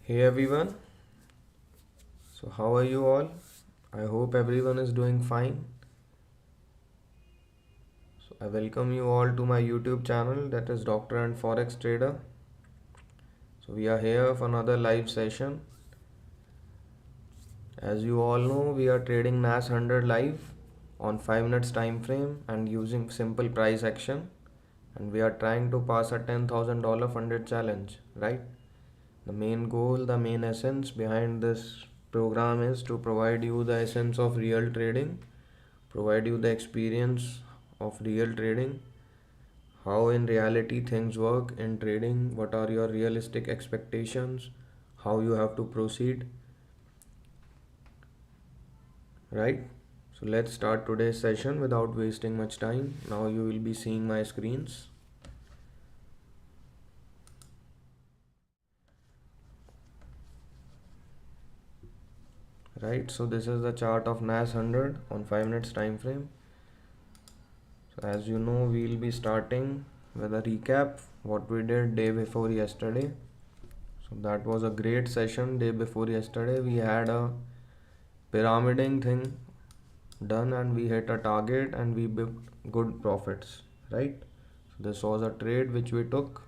Hey everyone, so how are you all? I hope everyone is doing fine. So I welcome you all to my YouTube channel, that is Doctor and Forex Trader. So we are here for another live session. As you all know, we are trading NAS 100 live on 5 minutes time frame and using simple price action, and we are trying to pass a $10,000 funded challenge, right? The main goal, the main essence behind this program is to provide you the essence of real trading, provide you the experience of real trading, how in reality things work in trading, what are your realistic expectations, how you have to proceed, right? So let's start today's session without wasting much time. Now you will be seeing my screens. Right, so this is the chart of NAS 100 on 5 minutes time frame. So as you know, we'll be starting with a recap what we did day before yesterday. So that was a great session. Day before yesterday we had a pyramiding thing done and we hit a target and we booked good profits, right? So this was a trade which we took,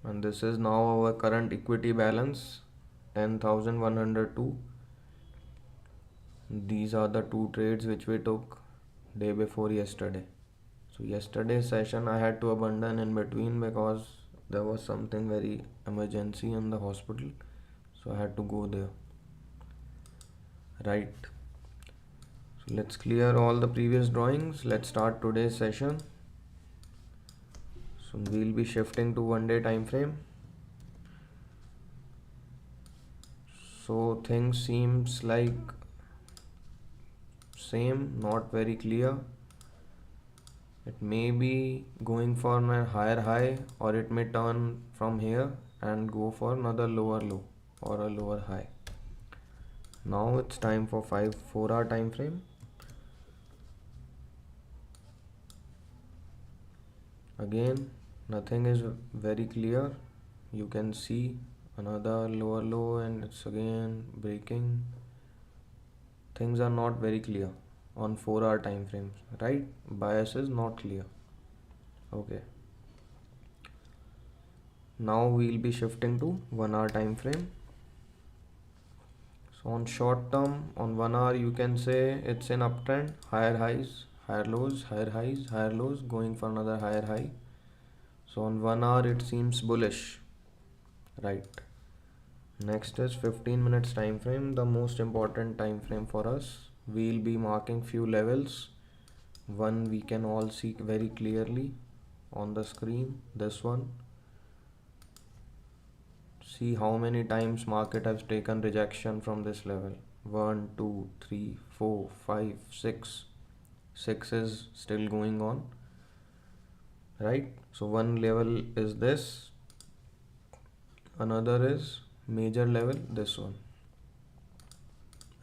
and this is now our current equity balance 10,102. These are the two trades which we took day before yesterday. So yesterday's session I had to abandon in between because there was something very emergency in the hospital, so I had to go there, right? So let's clear all the previous drawings. Let's start today's session. So we'll be shifting to 1 day time frame. So things seems like same, not very clear. It may be going for a higher high, or it may turn from here and go for another lower low or a lower high. Now it's time for 4 hour time frame. Again, nothing is very clear. You can see another lower low and it's again breaking. Things are not very clear on 4 hour time frames, right? Bias is not clear. Okay. Now we'll be shifting to 1 hour time frame. So on short term, on 1 hour, you can say it's an uptrend, higher highs, higher lows, higher highs, higher lows, going for another higher high. So on 1 hour, it seems bullish, right? Next is 15 minutes time frame, the most important time frame for us. We'll be marking few levels. One we can all see very clearly on the screen, this one. See how many times market has taken rejection from this level. 1, 2, 3, 4, 5, 6. 6 is still going on, right? So one level is this, another is major level, this one,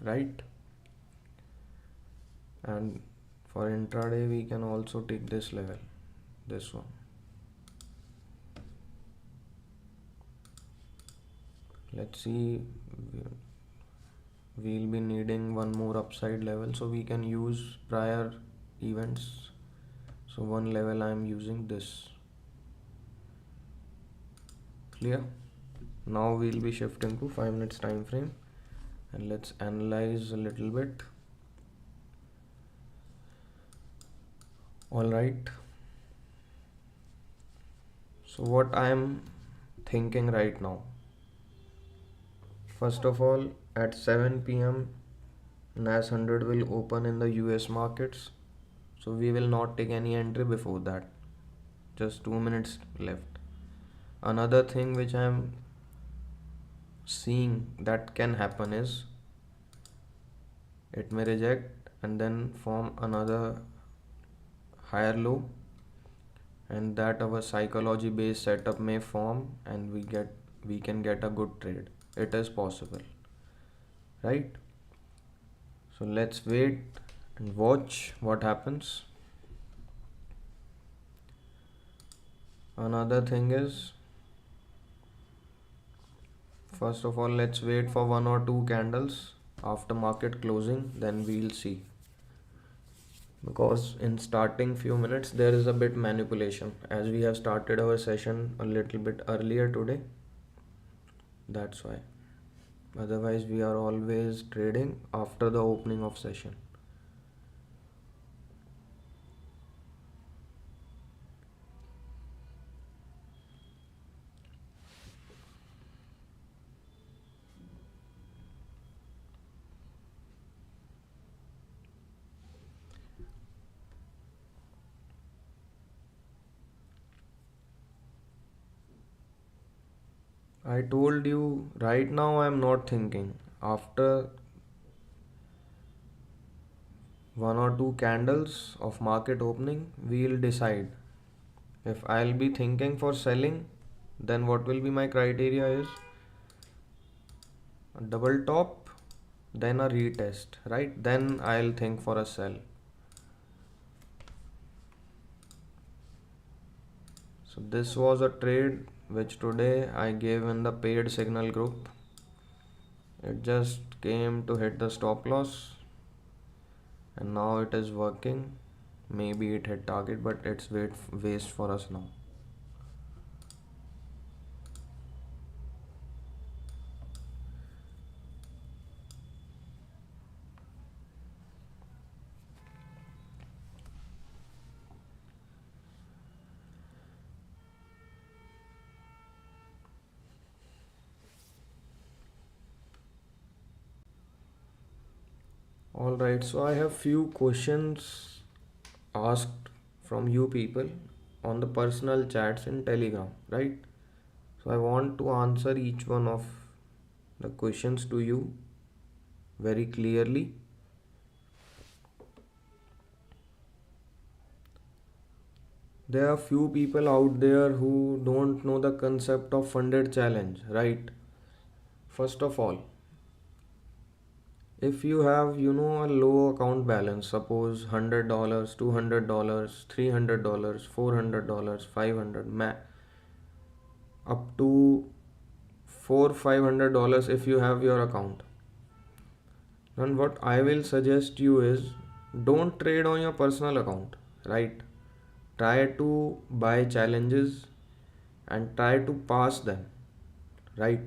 right? And for intraday we can also take this level, this one. Let's see, we'll be needing one more upside level, so we can use prior events. So one level I am using this. Clear? Now we'll be shifting to 5 minutes time frame and let's analyze a little bit. All right, so what I am thinking right now, first of all, at 7 p.m. NAS 100 will open in the US markets, so we will not take any entry before that. Just 2 minutes left. Another thing which I am seeing that can happen is it may reject and then form another higher low, and that our psychology based setup may form and we can get a good trade. It is possible, right? So let's wait and watch what happens. Another thing is First of all, let's wait for one or two candles after market closing, then we'll see. Because in starting few minutes there is a bit manipulation as we have started our session a little bit earlier today. That's why. Otherwise, we are always trading after the opening of session. I told you right now I'm not thinking. After one or two candles of market opening, we'll decide. If I'll be thinking for selling, then what will be my criteria is a double top, then a retest, right? Then I'll think for a sell. So this was a trade which today I gave in the paid signal group. It just came to hit the stop loss and now it is working. Maybe it hit target, but it's waste for us now. All right, so I have few questions asked from you people on the personal chats in Telegram, right? So I want to answer each one of the questions to you very clearly. There are few people out there who don't know the concept of funded challenge, right? First of all, if you have a low account balance, suppose $100, $200, $300, $400, 500, up to $400-500 if you have your account, then what I will suggest you is don't trade on your personal account, right? Try to buy challenges and try to pass them, right?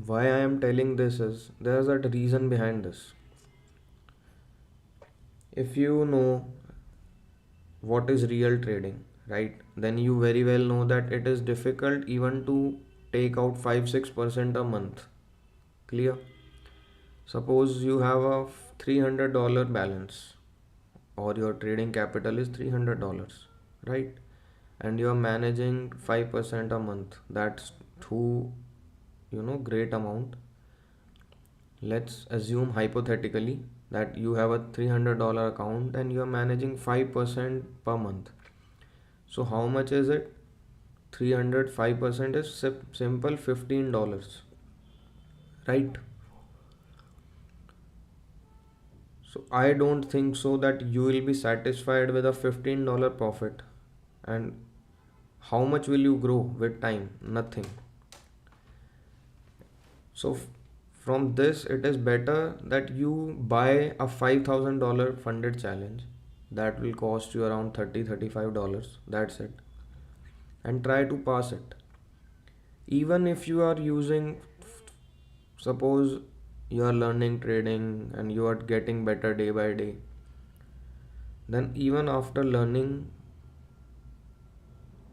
Why I am telling this is there's a reason behind this. If you know what is real trading, right, then you very well know that it is difficult even to take out 5-6% a month. Clear? Suppose you have a $300 balance or your trading capital is $300, right? And you are managing 5% a month. That's too, great amount. Let's assume hypothetically that you have a $300 account and you are managing 5% per month. So how much is it? 305% is simple $15, right? So I don't think so that you will be satisfied with a $15 profit. And how much will you grow with time? Nothing. So from this, it is better that you buy a $5,000 funded challenge that will cost you around $30-35. That's it. And try to pass it. Even if you are using, suppose you are learning trading and you are getting better day by day, then even after learning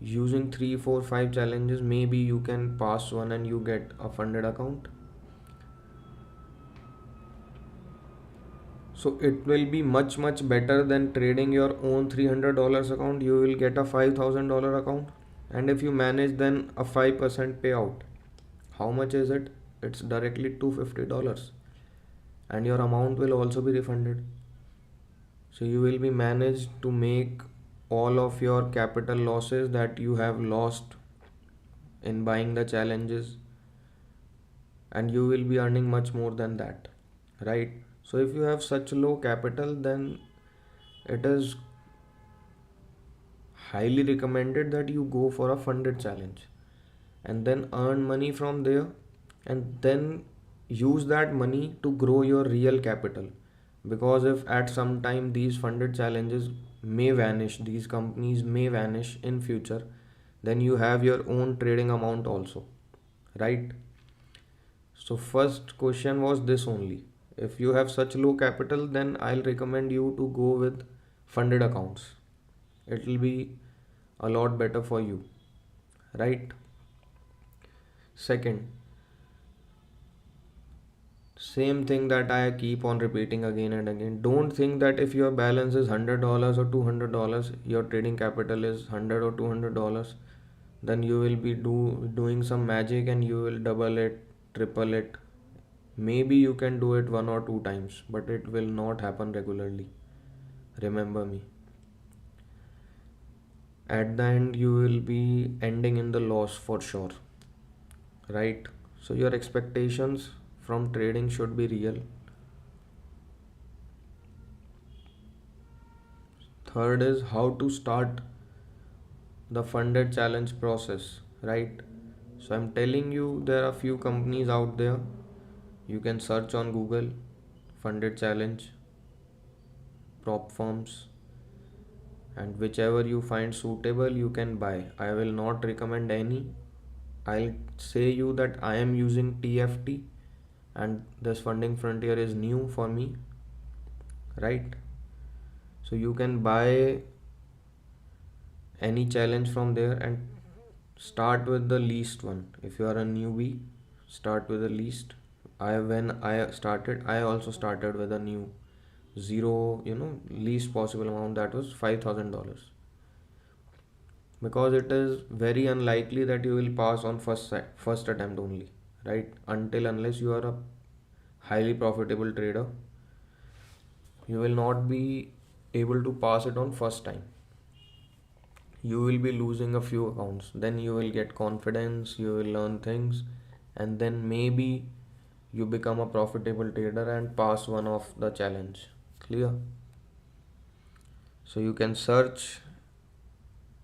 using 3 4 5 challenges, maybe you can pass one and you get a funded account. So it will be much better than trading your own $300 account. You will get a $5,000 account, and if you manage then a 5% payout. How much is it? It's directly $250, and your amount will also be refunded. So you will be managed to make all of your capital losses that you have lost in buying the challenges, and you will be earning much more than that, right? So if you have such low capital, then it is highly recommended that you go for a funded challenge. and then earn money from there, and then use that money to grow your real capital. Because if at some time these funded challenges may vanish, these companies may vanish in future, then you have your own trading amount also, right? So first question was this only. If you have such low capital, then I'll recommend you to go with funded accounts. It will be a lot better for you, right? Second, same thing that I keep on repeating again and again. Don't think that if your balance is $100 or $200, your trading capital is 100 or $200, then you will be doing some magic and you will double it, triple it. Maybe you can do it one or two times, but it will not happen regularly. Remember me. At the end, you will be ending in the loss for sure, right? So, your expectations from trading should be real. Third is how to start the funded challenge process, right? So, I'm telling you, there are few companies out there. You can search on Google funded challenge, prop firms, and whichever you find suitable you can buy. I will not recommend any. I'll say you that I am using TFT and this funding frontier is new for me, right? So you can buy any challenge from there and start with the least one. If you are a newbie, start with the least. I also started with a new zero, least possible amount, that was $5,000, because it is very unlikely that you will pass on first attempt only, right? Unless you are a highly profitable trader, you will not be able to pass it on first time. You will be losing a few accounts, then you will get confidence, you will learn things, and then maybe you become a profitable trader and pass one of the challenge. Clear? So you can search,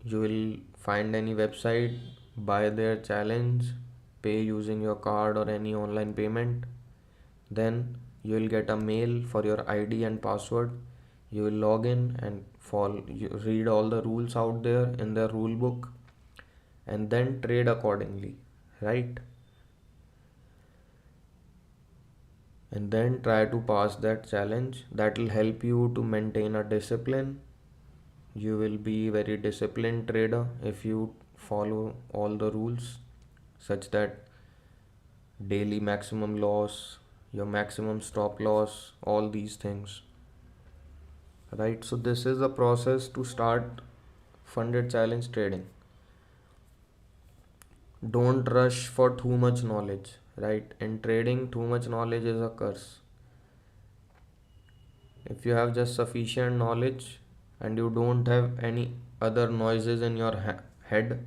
you will find any website, buy their challenge, pay using your card or any online payment. Then you will get a mail for your ID and password. You will log in and read all the rules out there in the rule book, and then trade accordingly, right? And then try to pass that challenge. That will help you to maintain a discipline. You will be very disciplined trader if you follow all the rules, such that daily maximum loss, your maximum stop loss, all these things, right? So this is the process to start funded challenge trading. Don't rush for too much knowledge, right? In trading, too much knowledge is a curse. If you have just sufficient knowledge and you don't have any other noises in your head,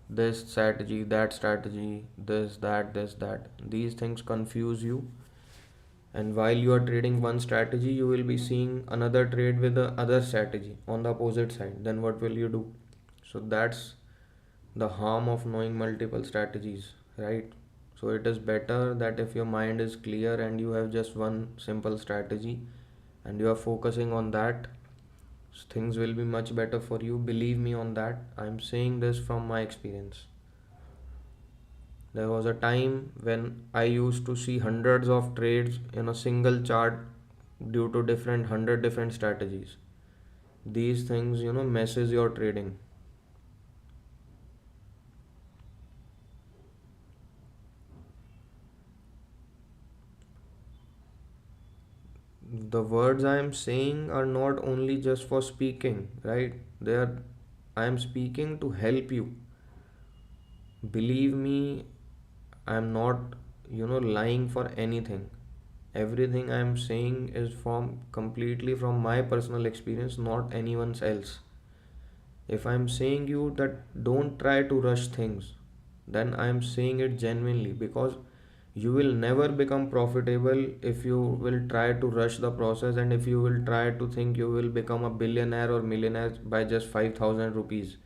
this strategy, this, that, these things confuse you. And while you are trading one strategy, you will be seeing another trade with the other strategy on the opposite side. Then what will you do? So that's the harm of knowing multiple strategies, right? So it is better that if your mind is clear and you have just one simple strategy and you are focusing on that, things will be much better for you. Believe me on that. I'm saying this from my experience. There was a time when I used to see hundreds of trades in a single chart due to 100 different strategies. These things, messes your trading. The words I am saying are not only just for speaking, right? I am speaking to help you. Believe me, I am not, lying for anything. Everything I am saying is from completely from my personal experience, not anyone's else. If I am saying you that don't try to rush things, then I am saying it genuinely, because you will never become profitable if you will try to rush the process, and if you will try to think you will become a billionaire or millionaire by just 5,000 rupees.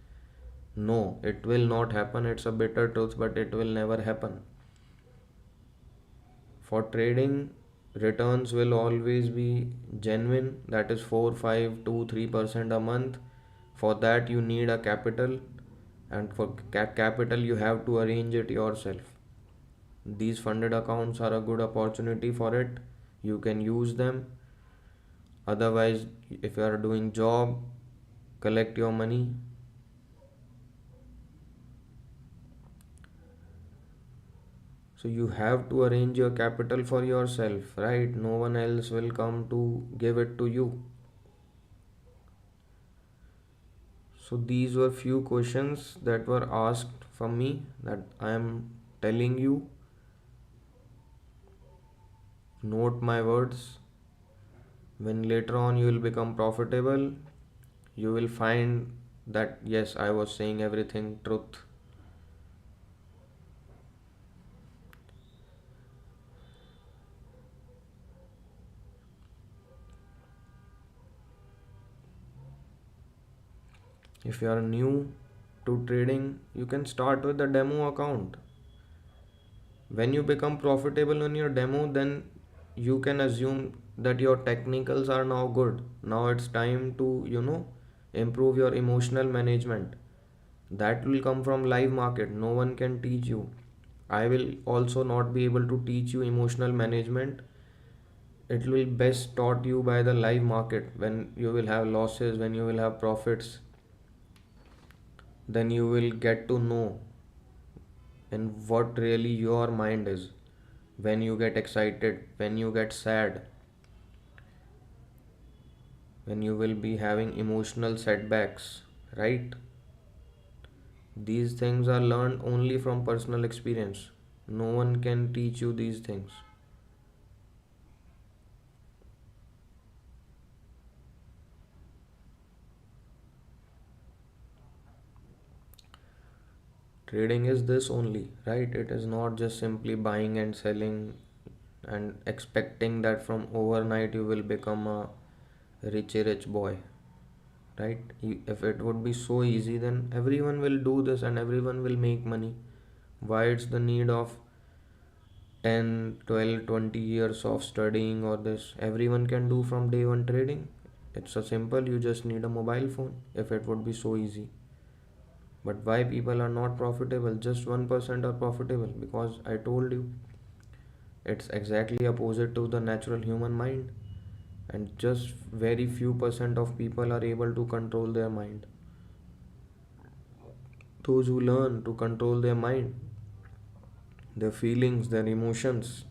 No, it will not happen. It's a bitter truth, but it will never happen. For trading, returns will always be genuine, that is 4, 5, 2, 3% a month. For that, you need a capital, and for capital, you have to arrange it yourself. These funded accounts are a good opportunity for it. You can use them. Otherwise, if you are doing job, collect your money. So you have to arrange your capital for yourself, right? No one else will come to give it to you. So these were few questions that were asked from me that I am telling you. Note my words. When later on you will become profitable, you will find that yes, I was saying everything truth. If you are new to trading, you can start with a demo account. When you become profitable on your demo, then you can assume that your technicals are now good. Now it's time to, improve your emotional management. That will come from live market. No one can teach you. I will also not be able to teach you emotional management. It will best taught you by the live market. When you will have losses, when you will have profits, then you will get to know and what really your mind is. When you get excited, when you get sad, when you will be having emotional setbacks, right? These things are learned only from personal experience. No one can teach you these things. Trading is this only, right? It is not just simply buying and selling and expecting that from overnight you will become a rich boy, right? If it would be so easy, then everyone will do this and everyone will make money. Why it's the need of 10, 12, 20 years of studying or this? Everyone can do from day one trading. It's a simple, you just need a mobile phone if it would be so easy. But why people are not profitable? Just 1% are profitable because I told you it's exactly opposite to the natural human mind, and just very few percent of people are able to control their mind. Those who learn to control their mind, their feelings, their emotions.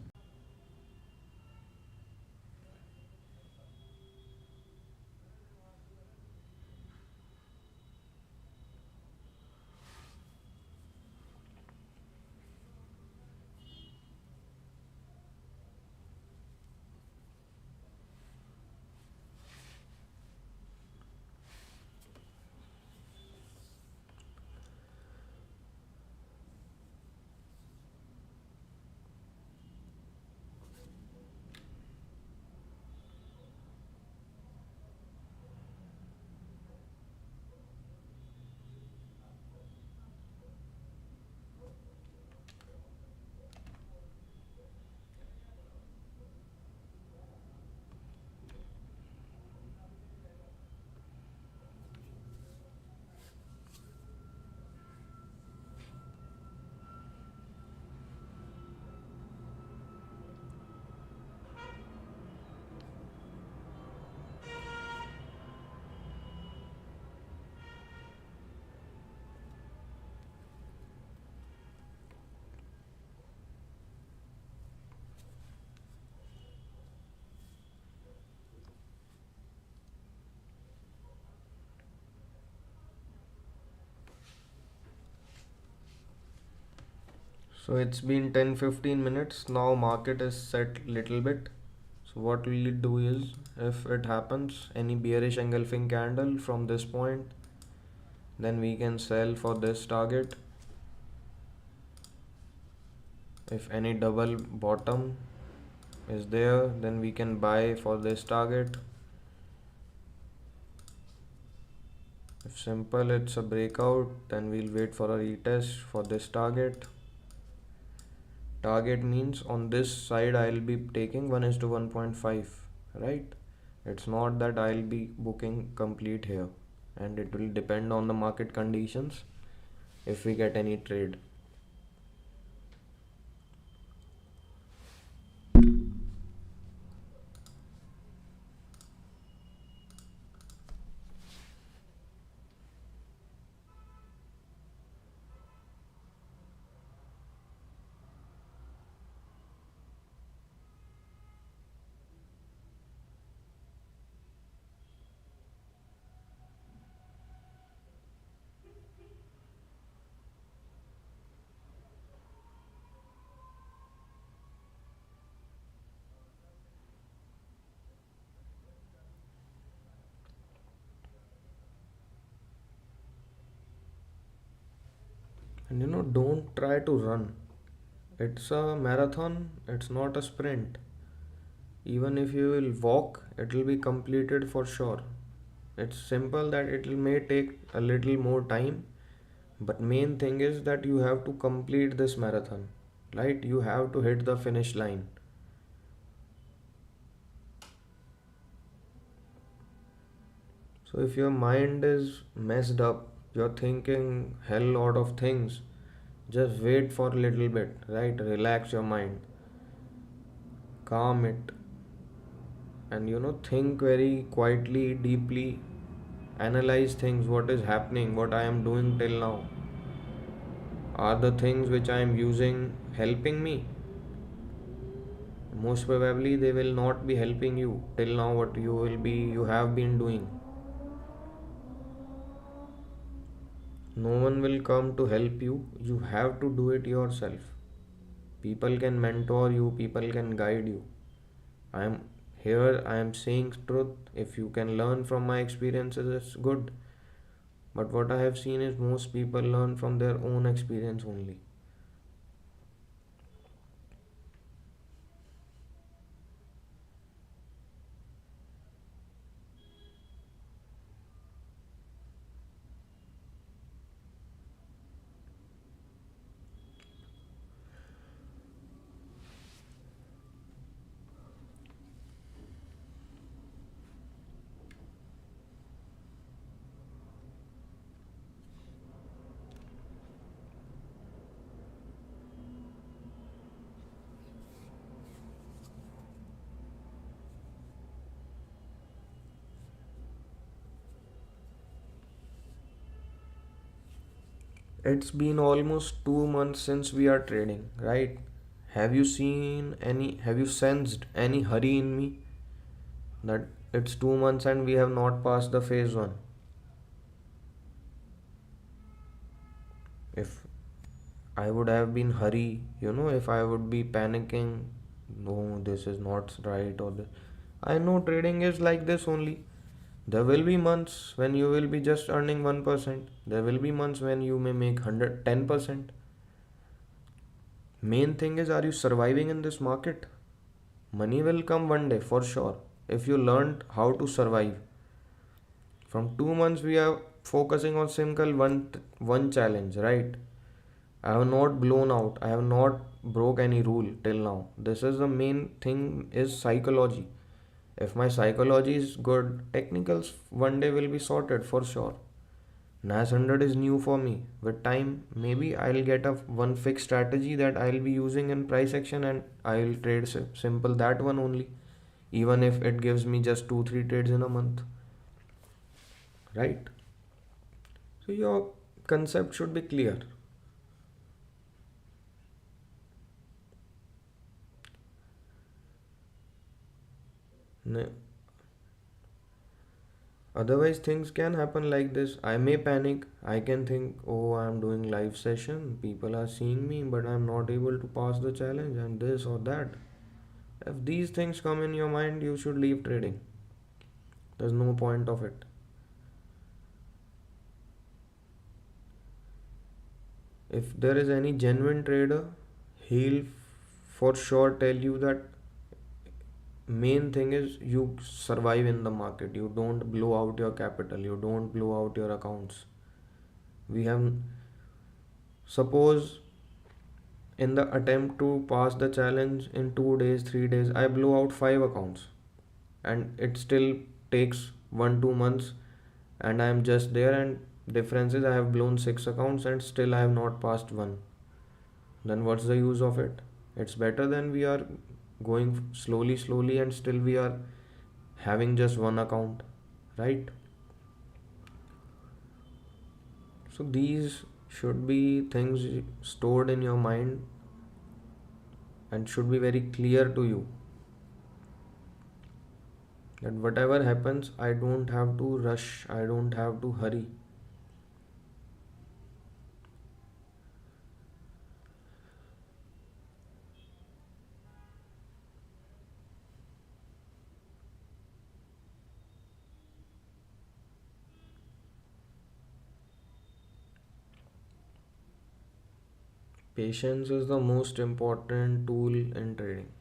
So it's been 10-15 minutes. Now market is set little bit. So what we'll do is, if it happens any bearish engulfing candle from this point, then we can sell for this target. If any double bottom is there, then we can buy for this target. If simple it's a breakout, then we'll wait for a retest for this target. Target means on this side I'll be taking 1 is to 1.5, right? It's not that I'll be booking complete here, and it will depend on the market conditions if we get any trade. And don't try to run. It's a marathon, it's not a sprint. Even if you will walk, it will be completed for sure. It's simple that it may take a little more time, but main thing is that you have to complete this marathon, right? You have to hit the finish line. So if your mind is messed up, you're thinking hell lot of things, just wait for a little bit, right? Relax your mind, calm it, and think very quietly, deeply, analyze things, what is happening, what I am doing till now. Are the things which I am using helping me? Most probably they will not be helping you till now what you have been doing. No one will come to help you. You have to do it yourself. People can mentor you, people can guide you. I am here, I am saying truth. If you can learn from my experiences, it's good. But what I have seen is most people learn from their own experience only. It's been almost 2 months since we are trading, right? Have you sensed any hurry in me? That it's 2 months and we have not passed the phase one. If I would have been hurry, if I would be panicking, no, this is not right or this. I know trading is like this only. There will be months when you will be just earning 1%. There will be months when you may make 110%. Main thing is, are you surviving in this market? Money will come one day for sure if you learned how to survive. From 2 months, we are focusing on simple one challenge, right? I have not blown out. I have not broke any rule till now. This is the main thing is psychology. If my psychology is good, technicals one day will be sorted for sure. NAS 100 is new for me. With time, maybe I'll get a one fixed strategy that I'll be using in price action and I'll trade simple that one only. Even if it gives me just 2 3 trades in a month, right? So your concept should be clear. Ne- Otherwise, things can happen like this. I may panic. I can think, oh, I'm doing live session. People are seeing me, but I'm not able to pass the challenge and this or that. If these things come in your mind, you should leave trading. There's no point of it. If there is any genuine trader, he'll for sure tell you that main thing is you survive in the market. You don't blow out your capital, you don't blow out your accounts. We have, suppose, in the attempt to pass the challenge in 2 days, 3 days, I blow out 5 accounts, and it still takes 1 2 months, and I am just there, and difference is I have blown 6 accounts and still I have not passed one. Then what's the use of it? It's better than we are going slowly and still we are having just one account, right? So these should be things stored in your mind and should be very clear to you, that whatever happens, I don't have to rush, I don't have to hurry. Patience is the most important tool in trading.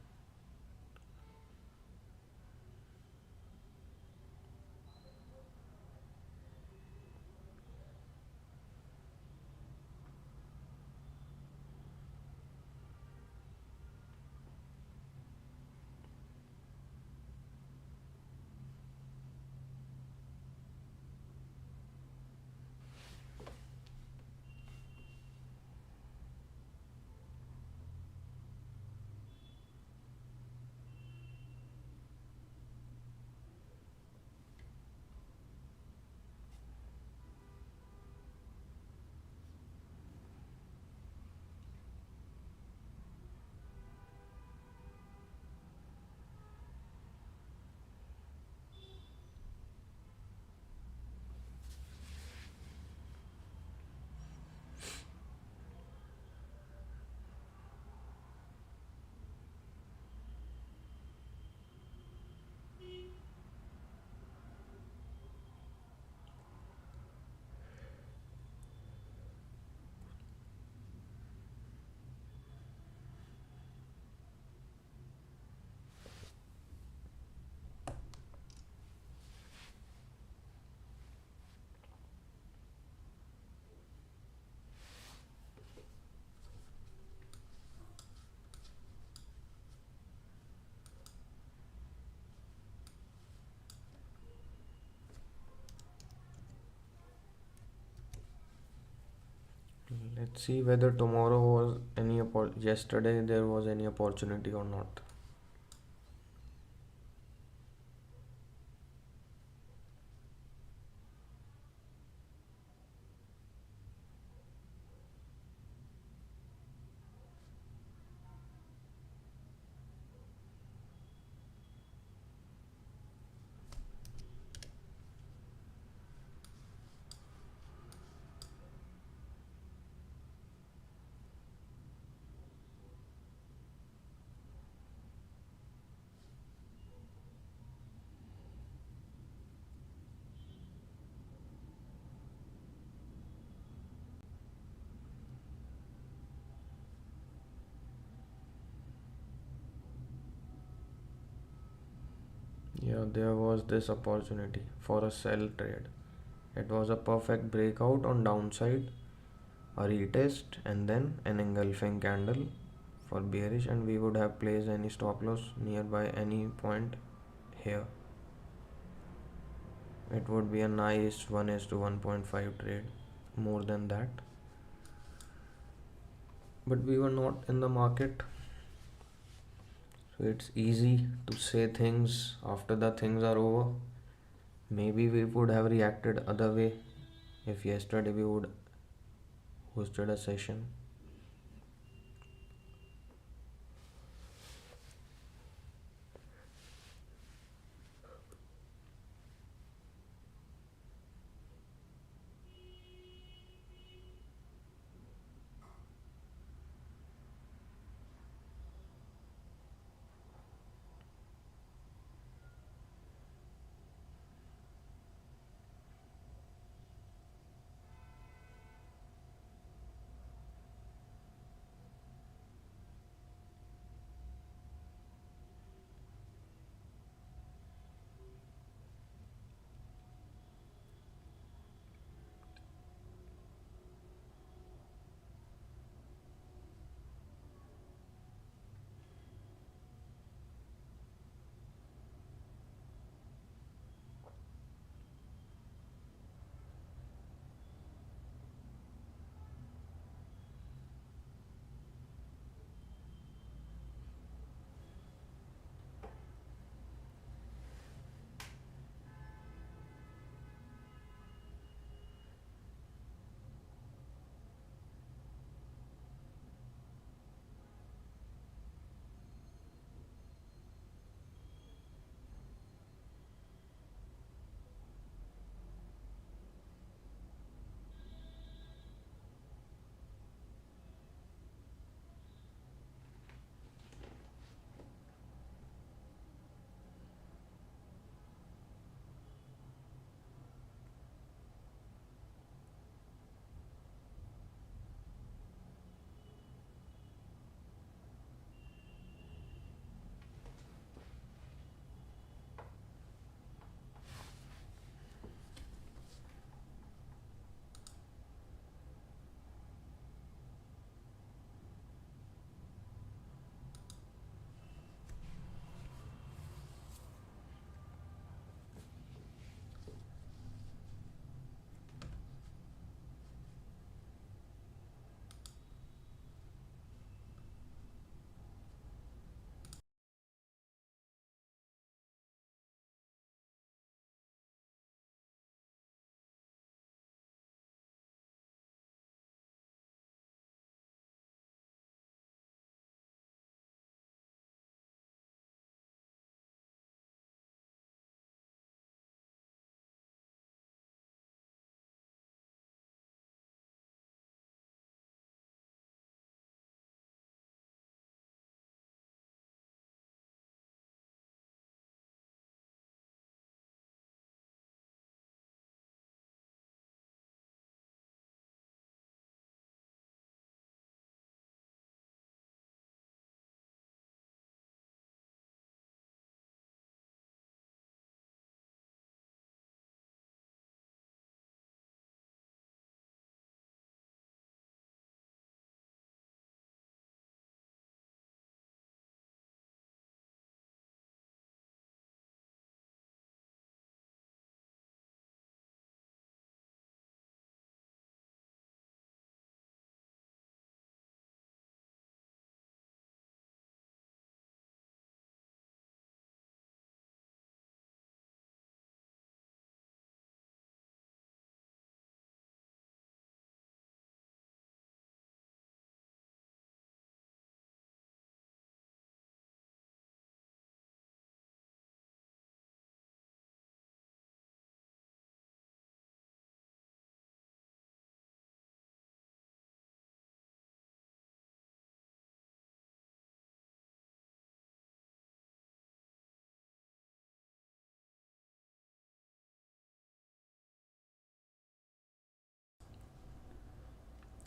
Let's see whether tomorrow was any yesterday there was any opportunity or not. Yeah, there was this opportunity for a sell trade. It was a perfect breakout on downside, a retest, and then an engulfing candle for bearish, and we would have placed any stop loss nearby any point here. It would be a nice 1 is to 1.5 trade, more than that. But we were not in the market, so it's easy to say things after the things are over. Maybe we would have reacted other way if yesterday we would hosted a session.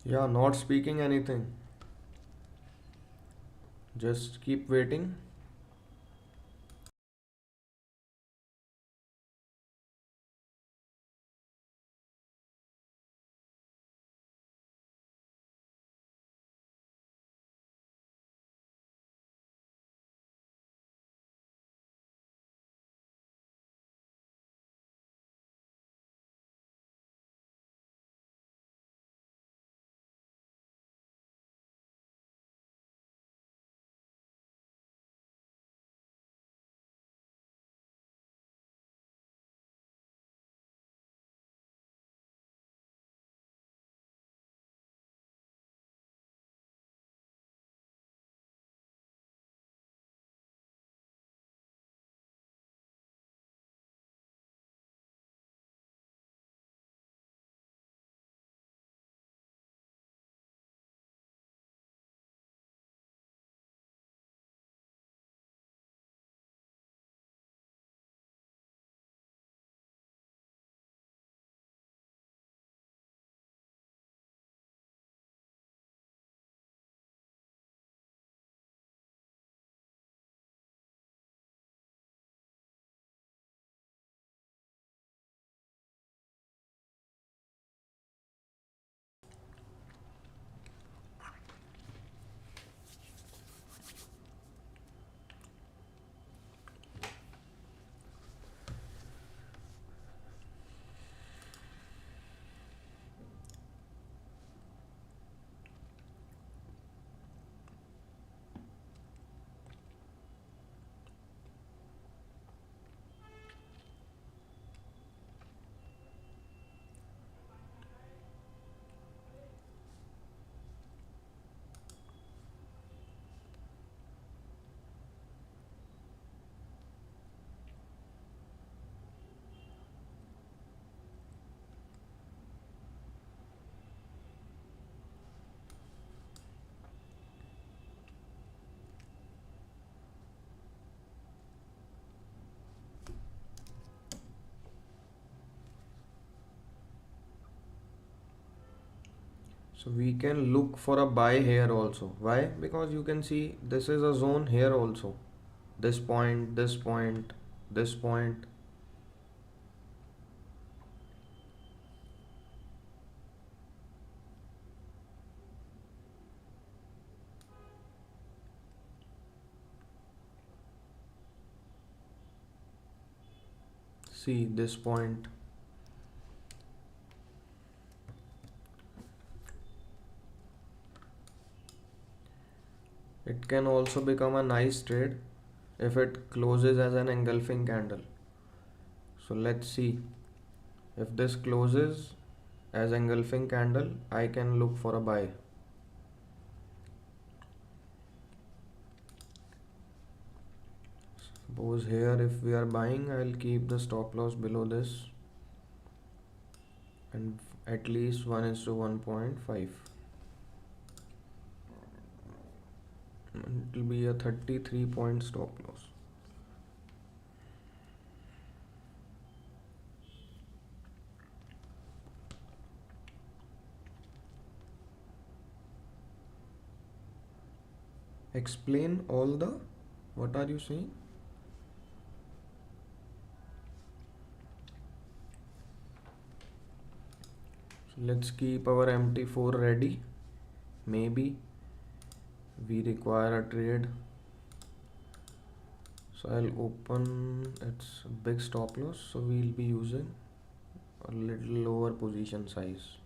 Yeah, not speaking anything. Just keep waiting. So we can look for a buy here also. Why? Because you can see this is a zone here also. This point, this point, this point. See this point. It can also become a nice trade if it closes as an engulfing candle. So let's see. If this closes as engulfing candle, I can look for a buy. Suppose here if we are buying, I'll keep the stop loss below this and at least 1:1.5. It will be a 33-point stop loss. Explain all the, what are you saying? So let's keep our MT4 ready. Maybe we require a trade. So I'll open its big stop loss. So we'll be using a little lower position size.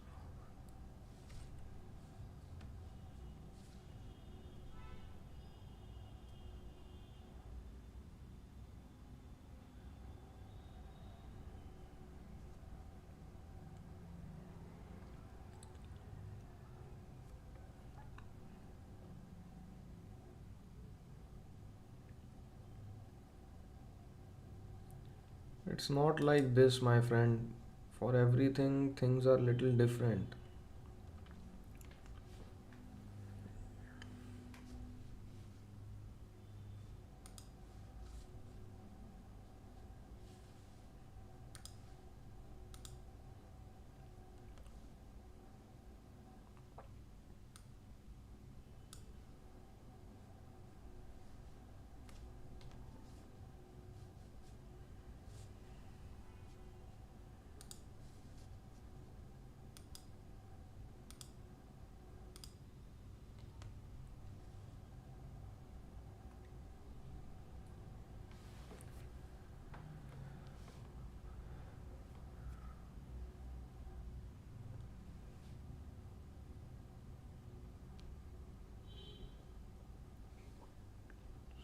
It's not like this, my friend. For everything, things are little different.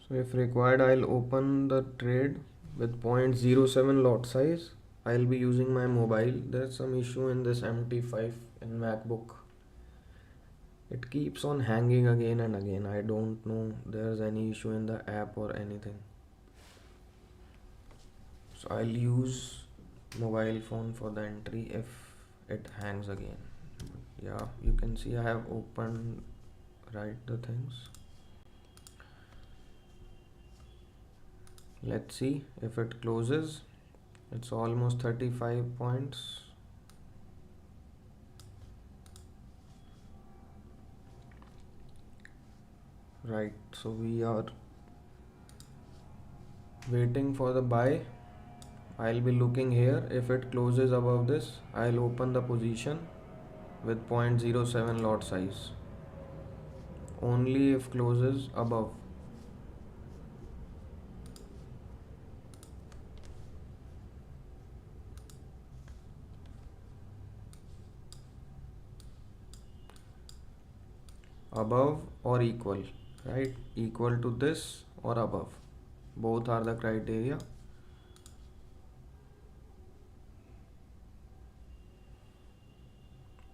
So if required, I'll open the trade with 0.07 lot size. I'll be using my mobile. There's some issue in this MT5 in MacBook. It keeps on hanging again and again. I don't know there's any issue in the app or anything. So I'll use mobile phone for the entry if it hangs again. Yeah, you can see I have opened right the things. Let's see if it closes. It's almost 35 points. Right, so we are waiting for the buy. I'll be looking here. If it closes above this, I'll open the position with 0.07 lot size. Only if closes above. Above or equal, right? Equal to this or above. Both are the criteria.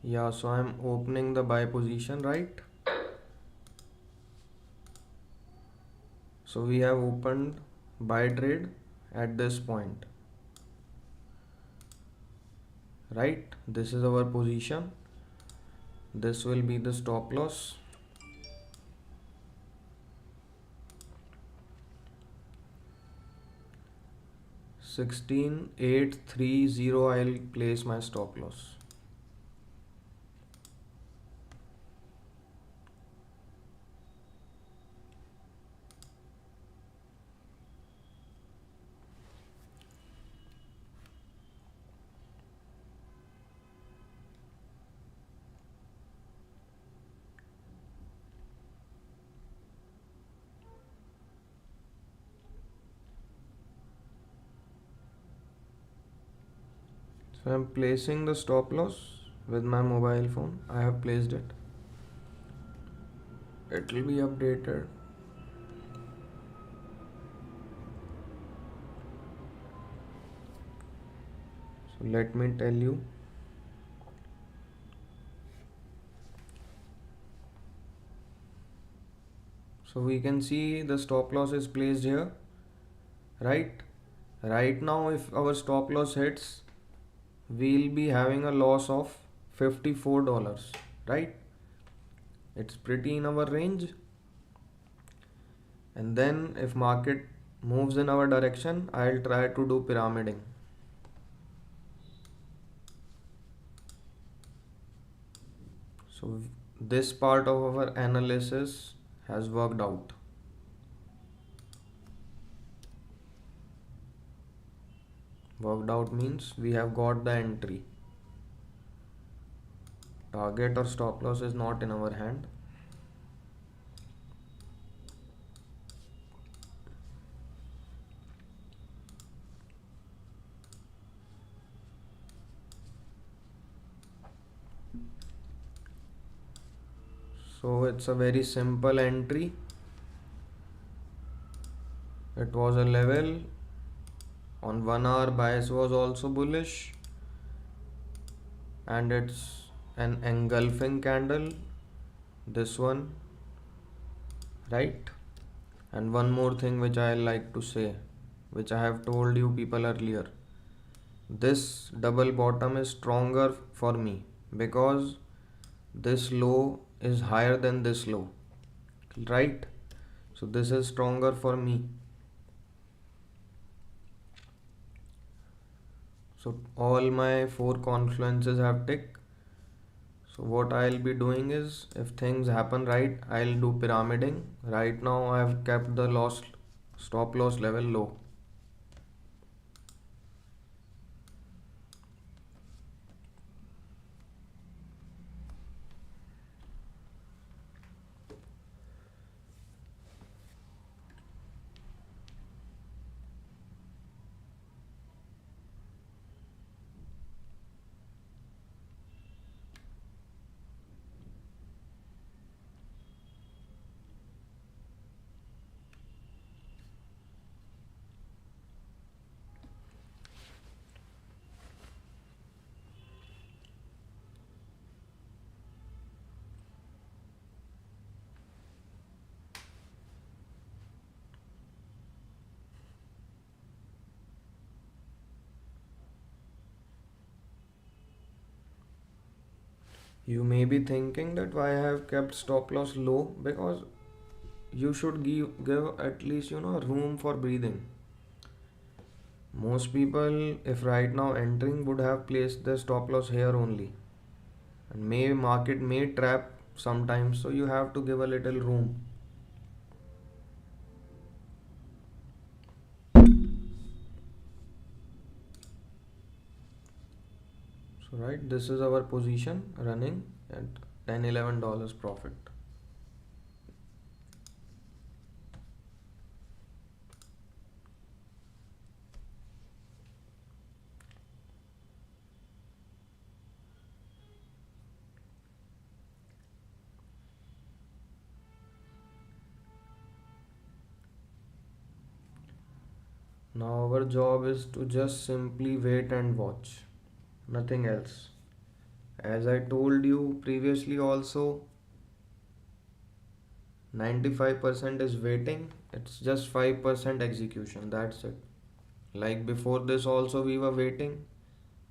Yeah, so I'm opening the buy position, right? So we have opened buy trade at this point, right? This is our position. This will be the stop loss. $16,830. I'll place my stop loss. So I'm placing the stop loss with my mobile phone. I have placed it. It will be updated. So let me tell you. So we can see the stop loss is placed here, right? Right now, if our stop loss hits, we'll be having a loss of $54, right? It's pretty in our range. And then if market moves in our direction, I'll try to do pyramiding. So this part of our analysis has worked out. Worked out means we have got the entry. Target or stop loss is not in our hand. So it's a very simple entry. It was a level. On 1 hour bias was also bullish, and it's an engulfing candle, this one, right? And one more thing which I like to say, which I have told you people earlier, this double bottom is stronger for me because this low is higher than this low, right? So this is stronger for me. So all my four confluences have tick. So what I'll be doing is, if things happen right, I'll do pyramiding. Right now I have kept the stop loss level low. You may be thinking that why I have kept stop loss low, because you should give at least room for breathing. Most people, if right now entering, would have placed their stop loss here only, and may market may trap sometimes, so you have to give a little room. So right, this is our position running at $10-11 profit. Now our job is to just simply wait and watch, nothing else. As I told you previously also, 95% is waiting, it's just 5% execution, that's it. Like before this also we were waiting,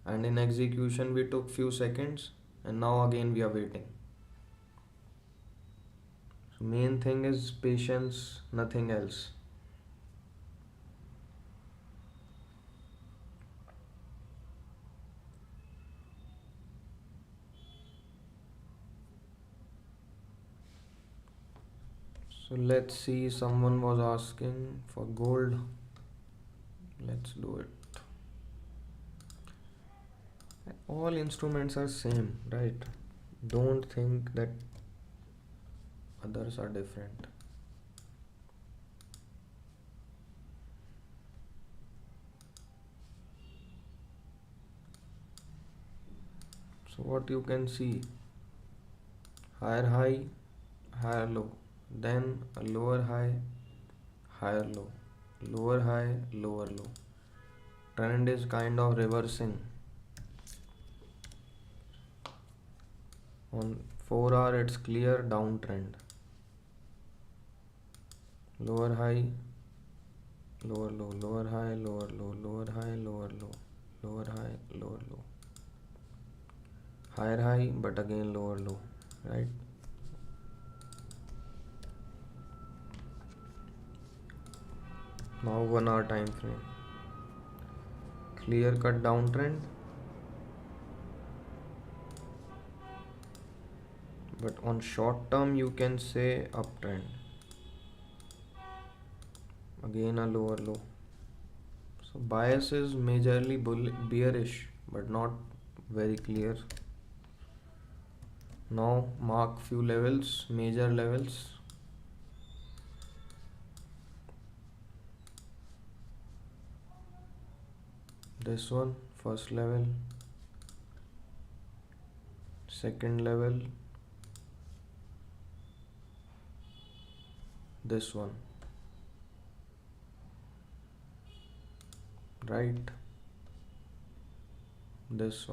and in execution we took few seconds, and now again we are waiting. So main thing is patience, nothing else. So let's see, someone was asking for gold. Let's do it. All instruments are same, right? Don't think that others are different. So what you can see, higher high, higher low, then a lower high, higher low, lower high, lower low. Trend is kind of reversing. On 4 hour it's clear downtrend. Lower high, lower low, lower high, lower low, lower high, lower low, lower high, lower low. Higher high, but again lower low, right? Now 1 hour time frame. Clear cut downtrend, but on short term you can say uptrend. Again a lower low. So bias is majorly bearish, but not very clear. Now mark few levels, major levels. This one, first level, second level, this one, right? This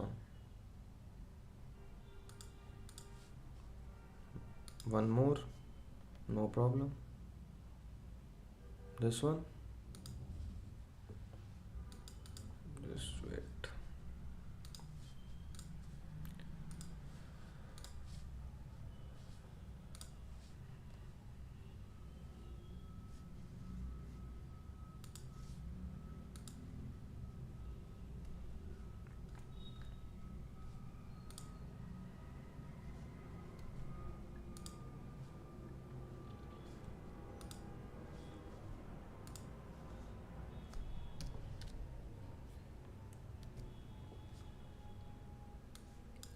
one more, no problem. This one, just wait.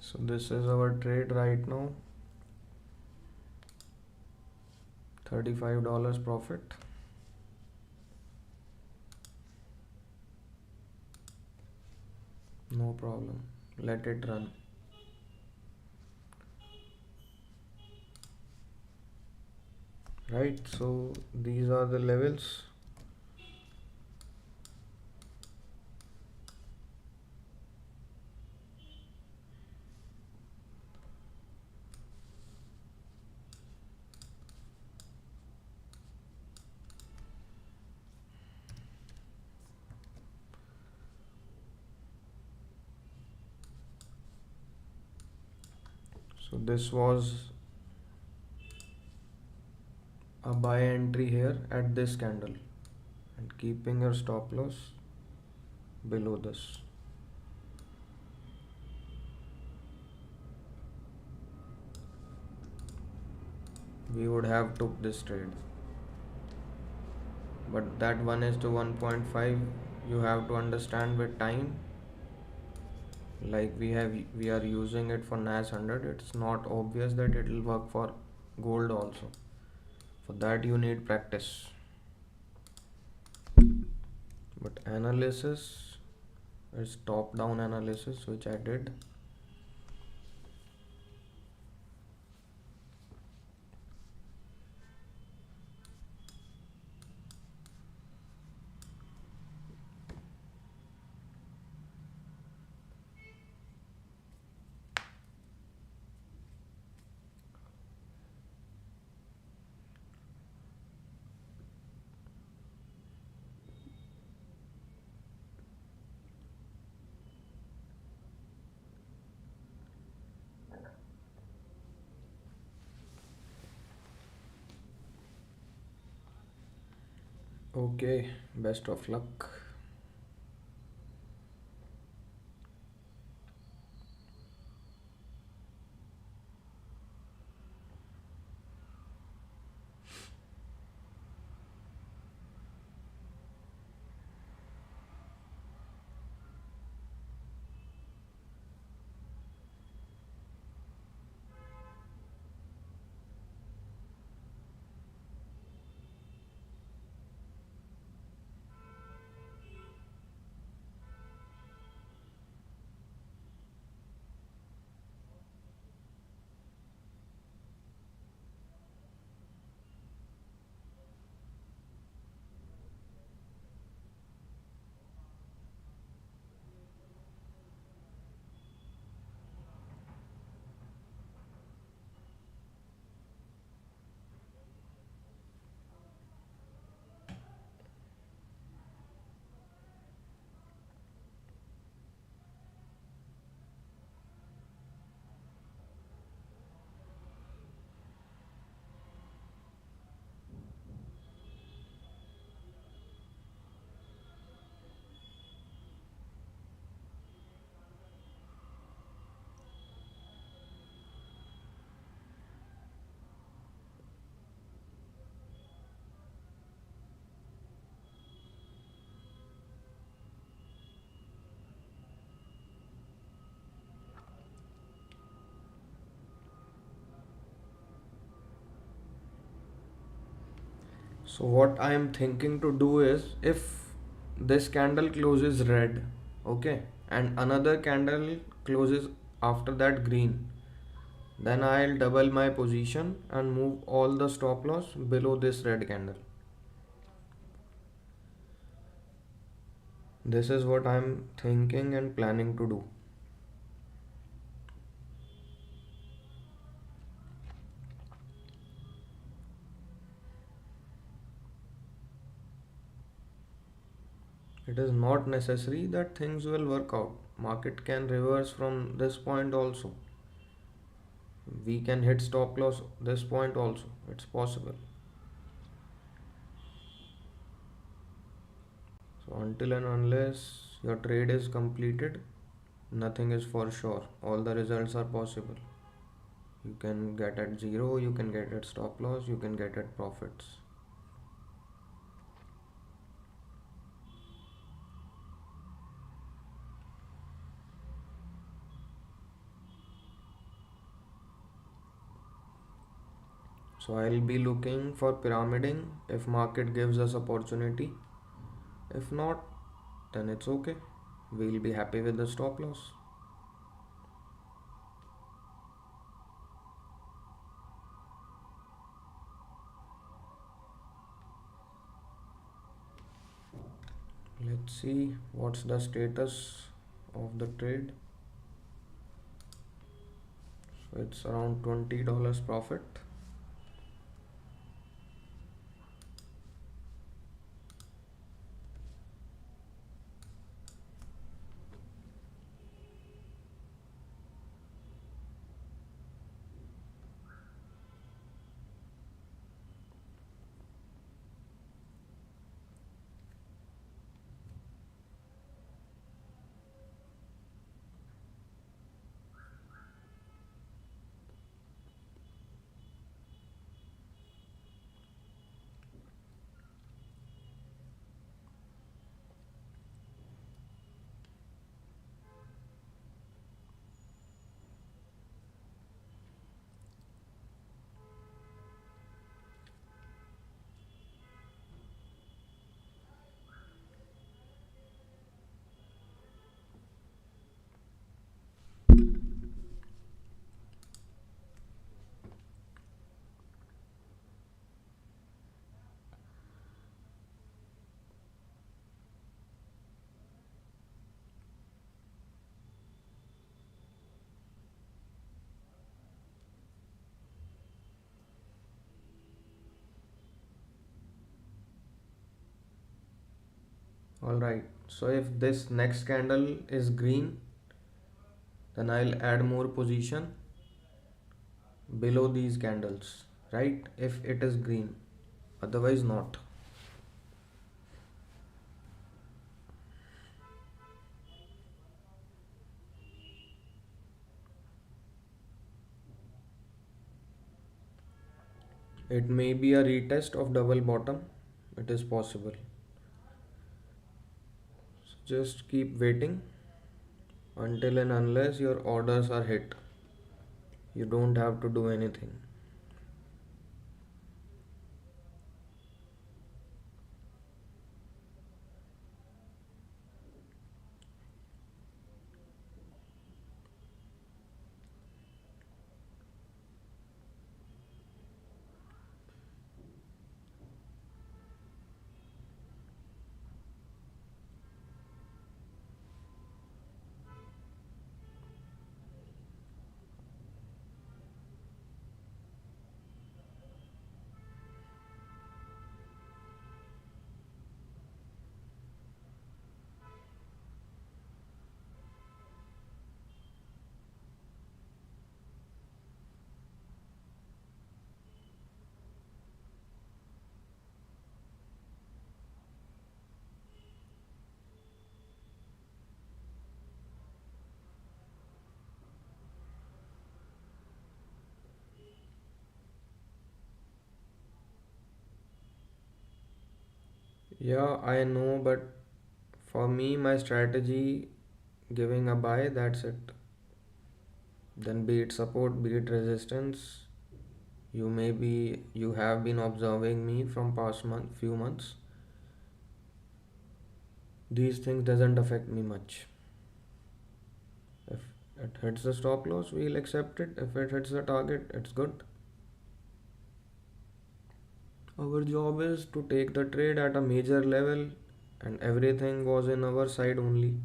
So this is our trade right now, $35 profit. No problem, let it run. Right, so these are the levels. So this was a buy entry here at this candle, and keeping your stop loss below this. We would have took this trade, but that 1 is to 1.5 you have to understand with time. Like we are using it for NAS 100, it's not obvious that it will work for gold also. For that you need practice. But analysis is top down analysis, which I did. Okay, best of luck. So what I am thinking to do is, if this candle closes red, okay, and another candle closes after that green, then I'll double my position and move all the stop loss below this red candle. This is what I'm thinking and planning to do. It is not necessary that things will work out. Market can reverse from this point also. We can hit stop loss this point also. It's possible. So until and unless your trade is completed, nothing is for sure. All the results are possible. You can get at zero, you can get at stop loss, you can get at profits. So I'll be looking for pyramiding if market gives us opportunity. If not, then it's okay. We'll be happy with the stop loss. Let's see what's the status of the trade. So it's around $20 profit. Alright, so if this next candle is green, then I'll add more position below these candles, right? If it is green, otherwise not. It may be a retest of double bottom, it is possible. So just keep waiting until and unless your orders are hit. You don't have to do anything. Yeah, I know, but for me, my strategy giving a buy, that's it. Then be it support, be it resistance. You have been observing me from past few months. These things doesn't affect me much. If it hits the stop loss, we'll accept it. If it hits the target, it's good. Our job is to take the trade at a major level, and everything was in our side only.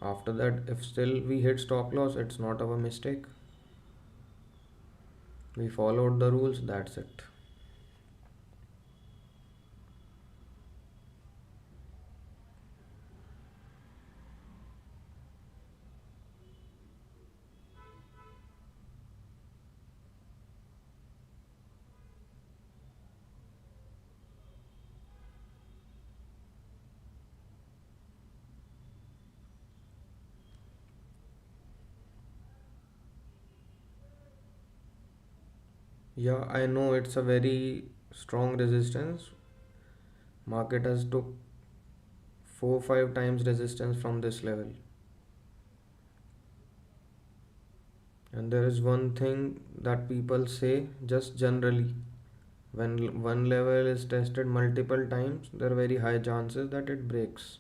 After that, if still we hit stop loss, it's not our mistake. We followed the rules, that's it. Yeah, I know it's a very strong resistance. Market has took 4 5 times resistance from this level. And there is one thing that people say just generally, when one level is tested multiple times, there are very high chances that it breaks.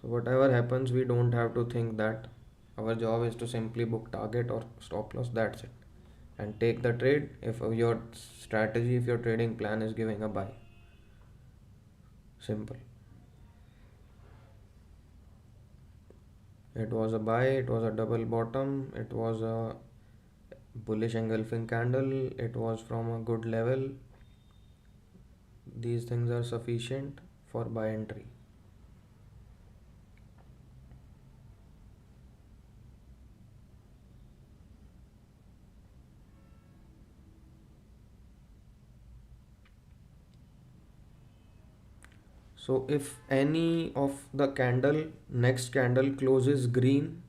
So whatever happens, we don't have to think that. Our job is to simply book target or stop loss, that's it. And take the trade if your strategy, if your trading plan is giving a buy. Simple. It was a buy, it was a double bottom, it was a bullish engulfing candle, it was from a good level. These things are sufficient for buy entry. So if any of the next candle closes green,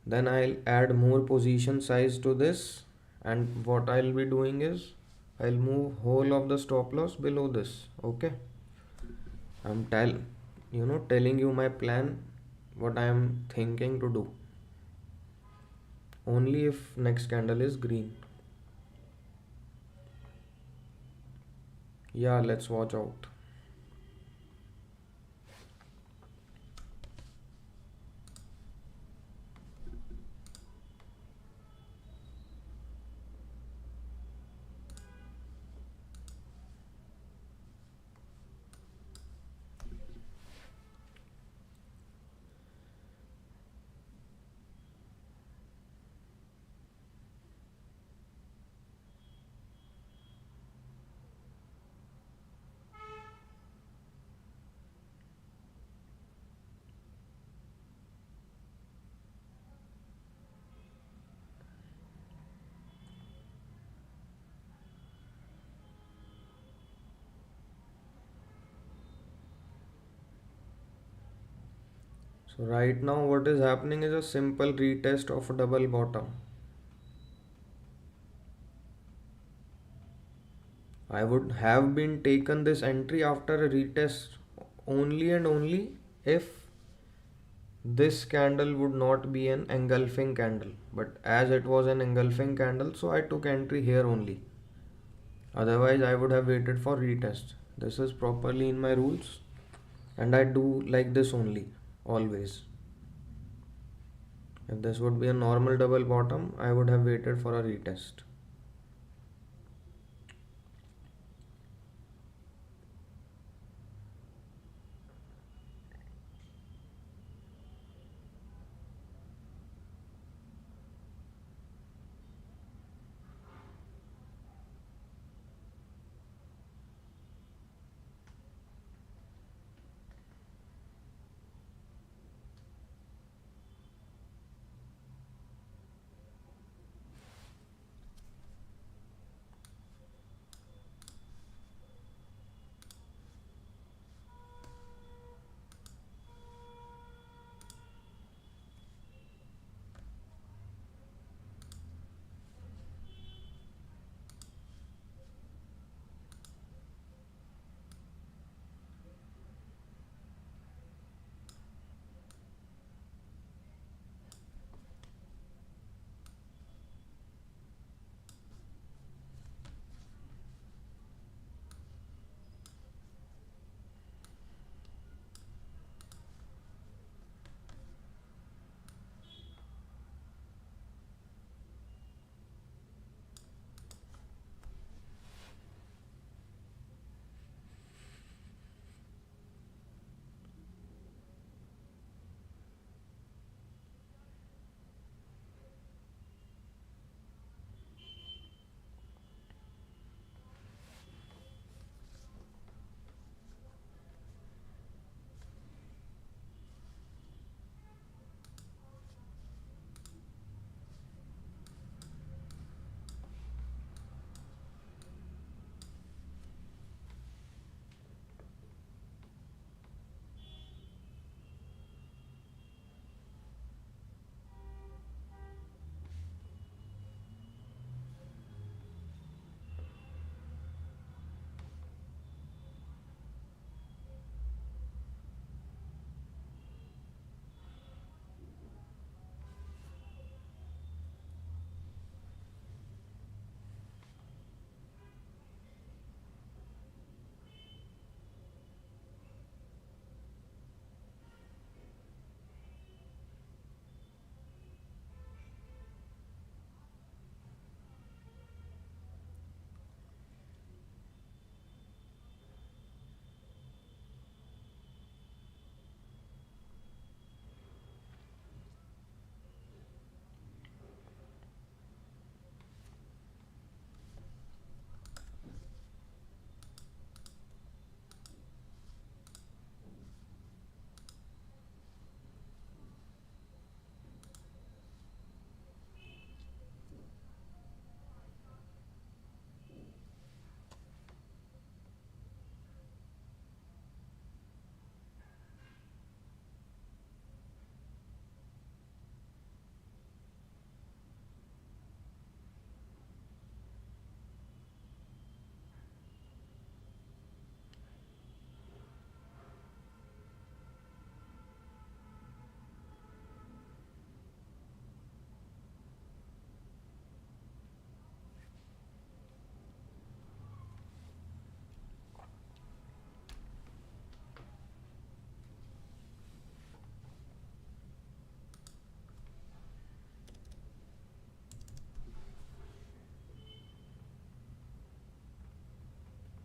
then I'll add more position size to this, and what I'll be doing is I'll move whole of the stop loss below this. Okay, I'm telling you my plan, what I am thinking to do, only if next candle is green. Yeah, let's watch out. So right now what is happening is a simple retest of a double bottom. I would have been taken this entry after a retest only and only if this candle would not be an engulfing candle. But as it was an engulfing candle, so I took entry here only. Otherwise, I would have waited for retest. This is properly in my rules, and I do like this only, always. If this would be a normal double bottom, I would have waited for a retest.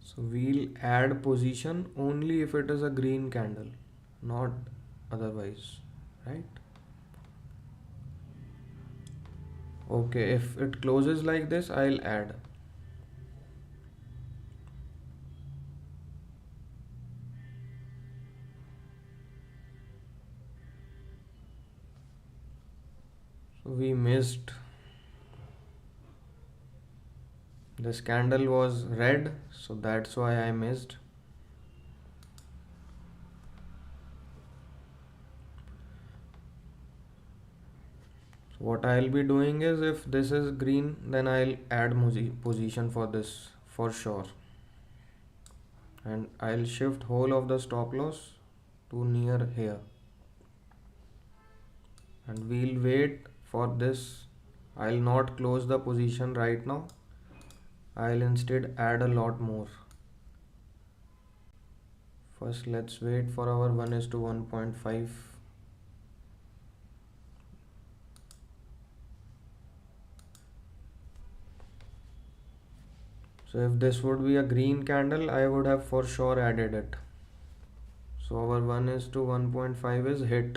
So we'll add position only if it is a green candle, not otherwise, right? Okay, if it closes like this, I'll add. So we missed. This candle was red, so that's why I missed. What I'll be doing is, if this is green, then I'll add position for this for sure, and I'll shift whole of the stop loss to near here, and we'll wait for this. I'll not close the position right now. I'll instead add a lot more. First, let's wait for our 1:1.5. So if this would be a green candle, I would have for sure added it. So our 1:1.5 is hit,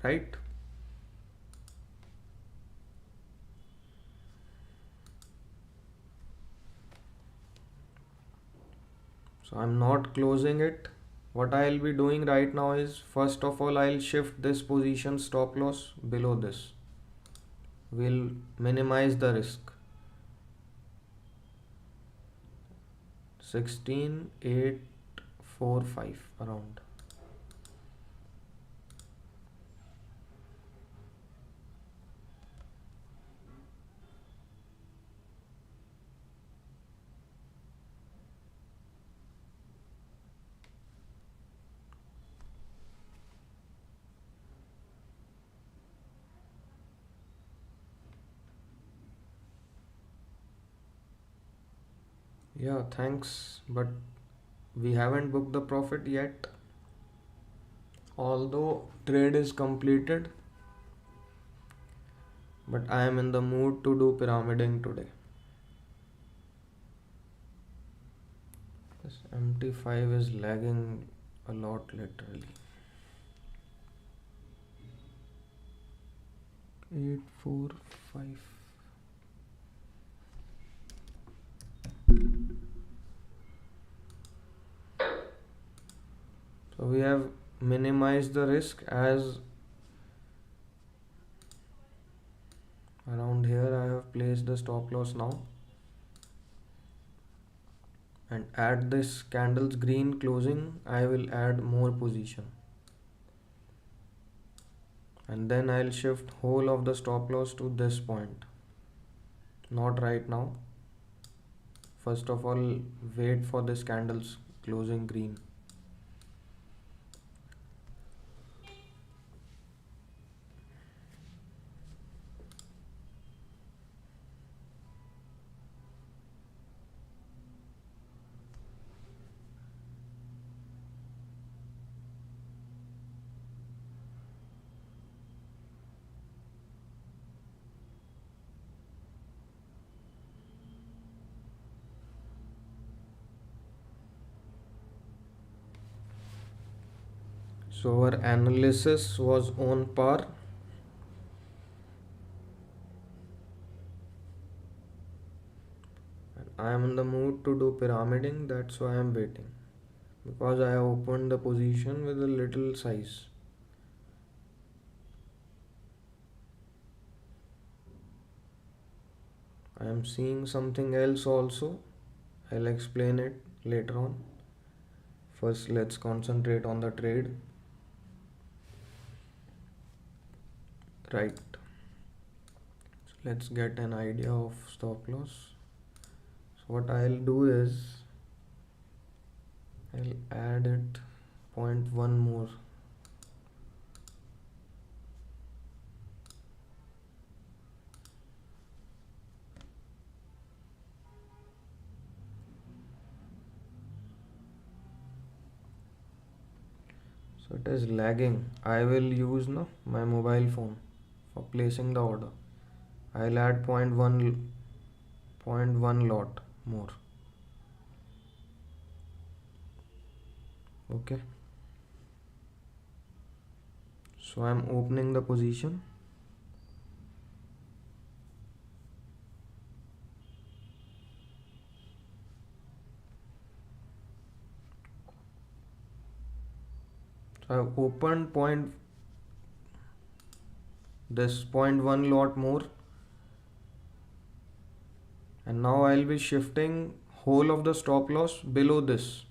right? So I'm not closing it. What I'll be doing right now is, first of all, I'll shift this position stop loss below this. We'll minimize the risk. 16,845 around. Yeah, thanks, but we haven't booked the profit yet. Although trade is completed, but I am in the mood to do pyramiding today. This MT5 is lagging a lot literally. 845. So we have minimized the risk, as around here I have placed the stop loss now, and at this candle's green closing I will add more position, and then I'll shift whole of the stop loss to this point. Not right now. First of all, wait for this candle's closing green. So our analysis was on par. And I am in the mood to do pyramiding, that's why I am waiting. Because I opened the position with a little size. I am seeing something else also. I'll explain it later on. First, let's concentrate on the trade. Right. So let's get an idea of stop loss. So what I'll do is, I'll add it 0.1 more. So it is lagging. I will use my mobile phone for placing the order. I'll add 0.1 lot more. Okay. So I'm opening the position. So I've opened this 0.1 lot more, and now I'll be shifting whole of the stop loss below this.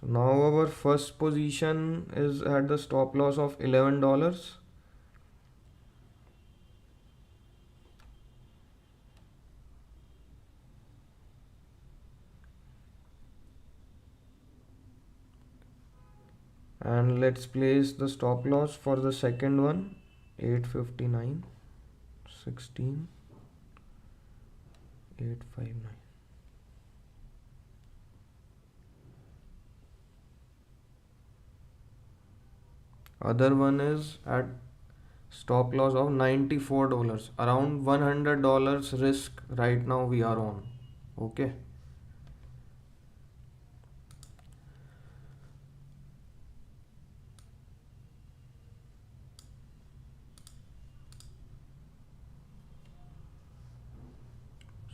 So So now our first position is at the stop loss of $11. And let's place the stop loss for the second one, 859, 16, 859. Other one is at stop loss of $94. Around $100 risk right now we are on. Okay.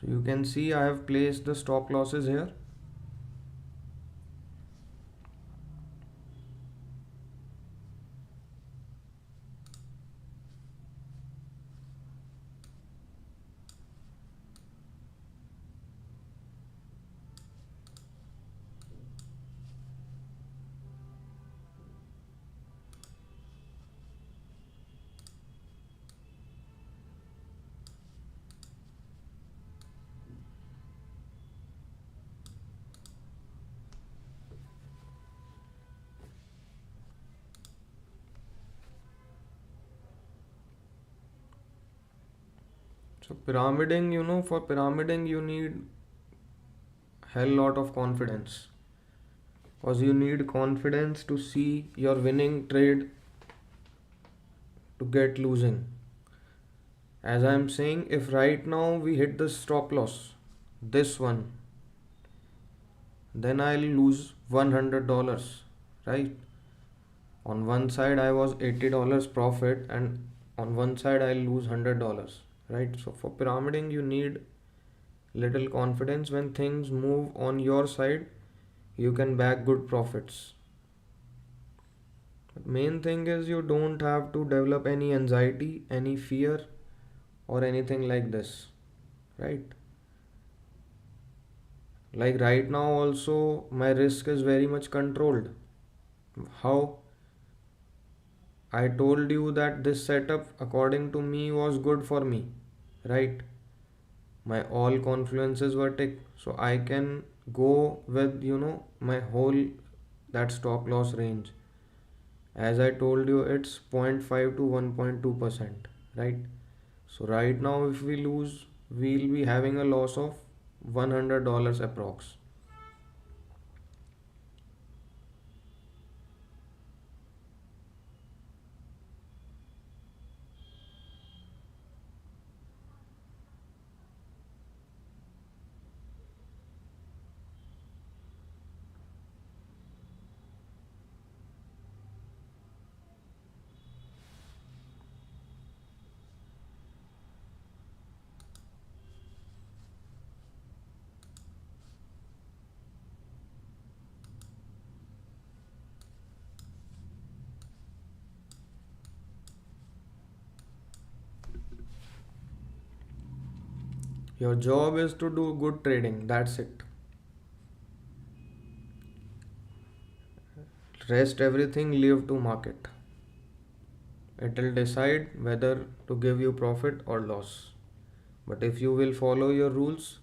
So you can see I have placed the stop losses here. So pyramiding, for pyramiding you need hell lot of confidence. Because you need confidence to see your winning trade to get losing. As I am saying, if right now we hit the stop loss, this one, then I'll lose $100, right? On one side I was $80 profit, and on one side I'll lose $100, right? So for pyramiding you need little confidence. When things move on your side, you can back good profits. But main thing is you don't have to develop any anxiety, any fear, or anything like this, right? Like right now also my risk is very much controlled. How? I told you that this setup according to me was good for me, right? My all confluences were tick, so I can go with my whole that stop loss range. As I told you, it's 0.5 to 1.2%, right? So right now if we lose, we'll be having a loss of $100 approx. Your job is to do good trading, that's it. Rest everything leave to market. It will decide whether to give you profit or loss. But if you will follow your rules,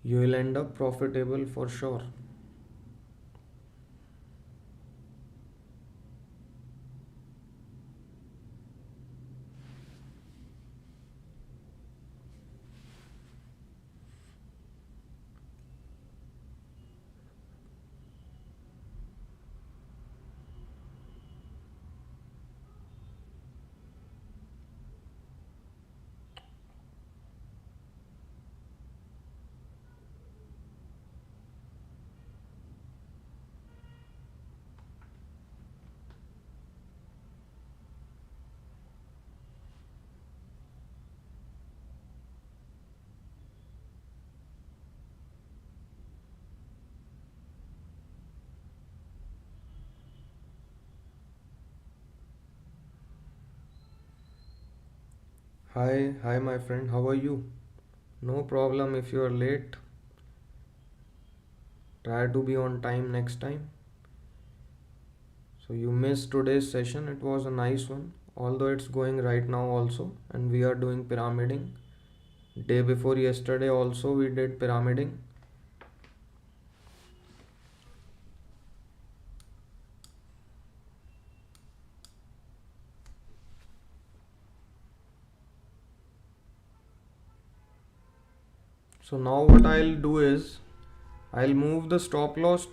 you will end up profitable for sure. Hi my friend, how are you? No problem if you are late. Try to be on time next time. So you missed today's session. It was a nice one. Although it's going right now also, and we are doing pyramiding. Day before yesterday also we did pyramiding. So now what I'll do is I'll move the stop loss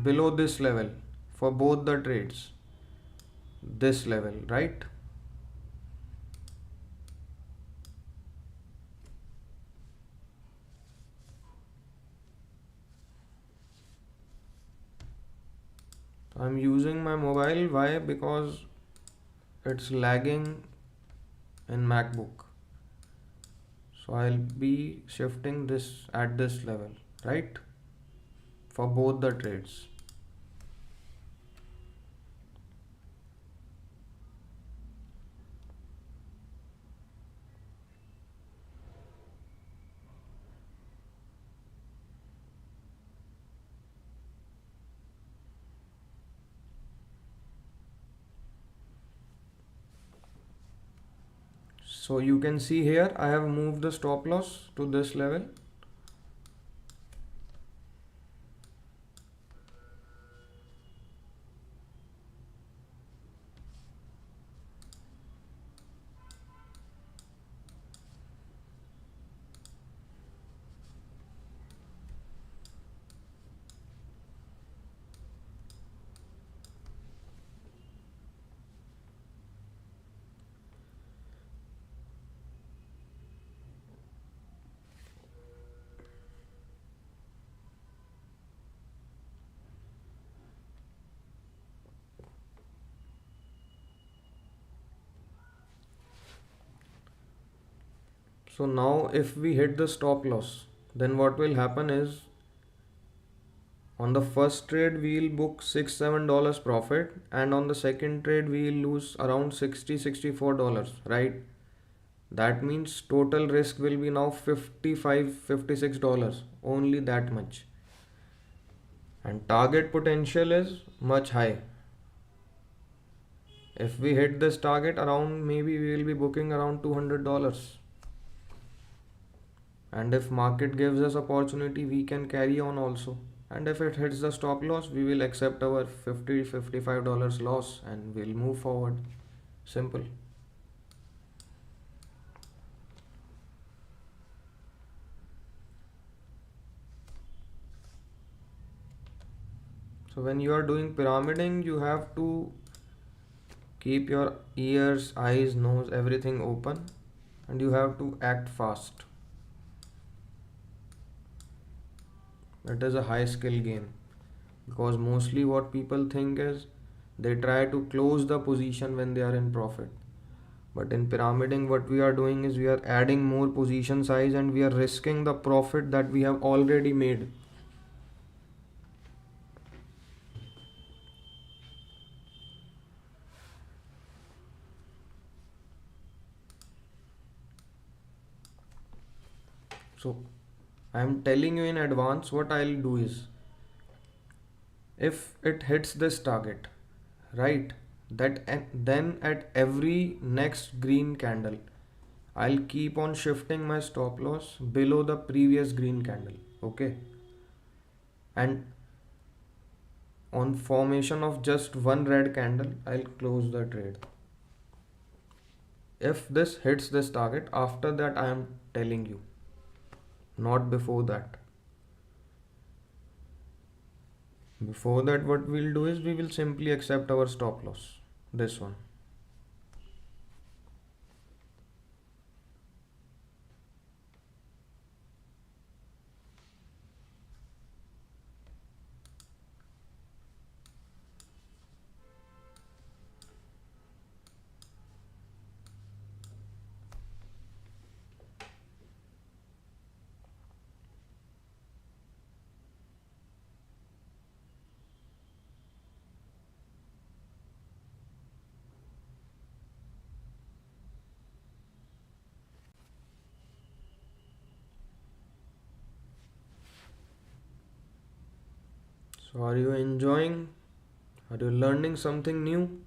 below this level for both the trades. This level, right? I'm using my mobile. Why? Because it's lagging in MacBook. So I'll be shifting this at this level, right? For both the trades. So you can see here I have moved the stop loss to this level. So now if we hit the stop loss, then what will happen is on the first trade we'll book $6-7 profit, and on the second trade we'll lose around $64, right? That means total risk will be now $55-56, only that much. And target potential is much high. If we hit this target, around maybe we will be booking around $200. And if market gives us opportunity, we can carry on also. And if it hits the stop loss, we will accept our $55 loss and we'll move forward. Simple. So when you are doing pyramiding, you have to keep your ears, eyes, nose, everything open, and you have to act fast. It is a high skill game, because mostly what people think is they try to close the position when they are in profit. But in pyramiding, what we are doing is we are adding more position size and we are risking the profit that we have already made. So I am telling you in advance what I'll do is, if it hits this target, right, then at every next green candle I'll keep on shifting my stop loss below the previous green candle. Okay, and on formation of just one red candle I'll close the trade. If this hits this target, after that I am telling you, not before that. Before that, what we'll do is we will simply accept our stop loss, this one. So, are you enjoying? Are you learning something new?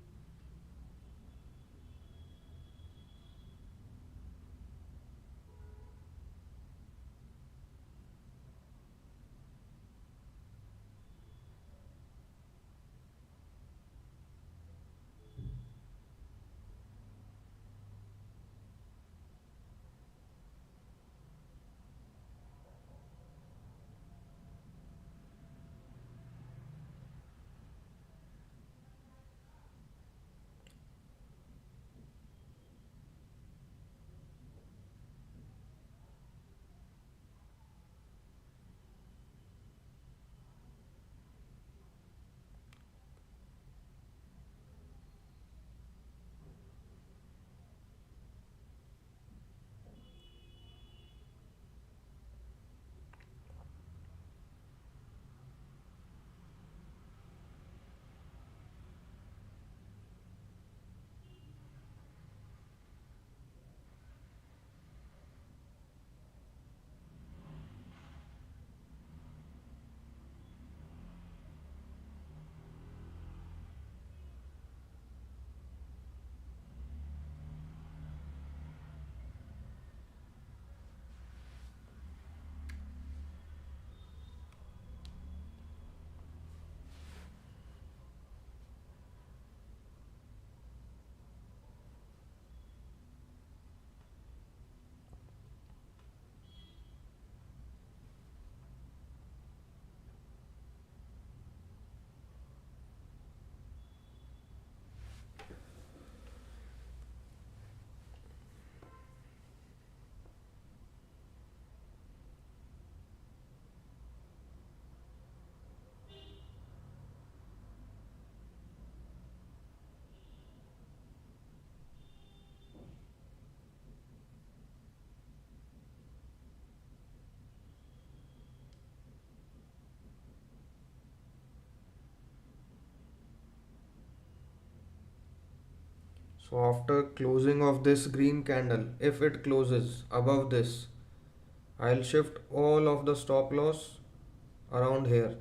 So, after closing of this green candle, if it closes above this, I'll shift all of the stop loss around here.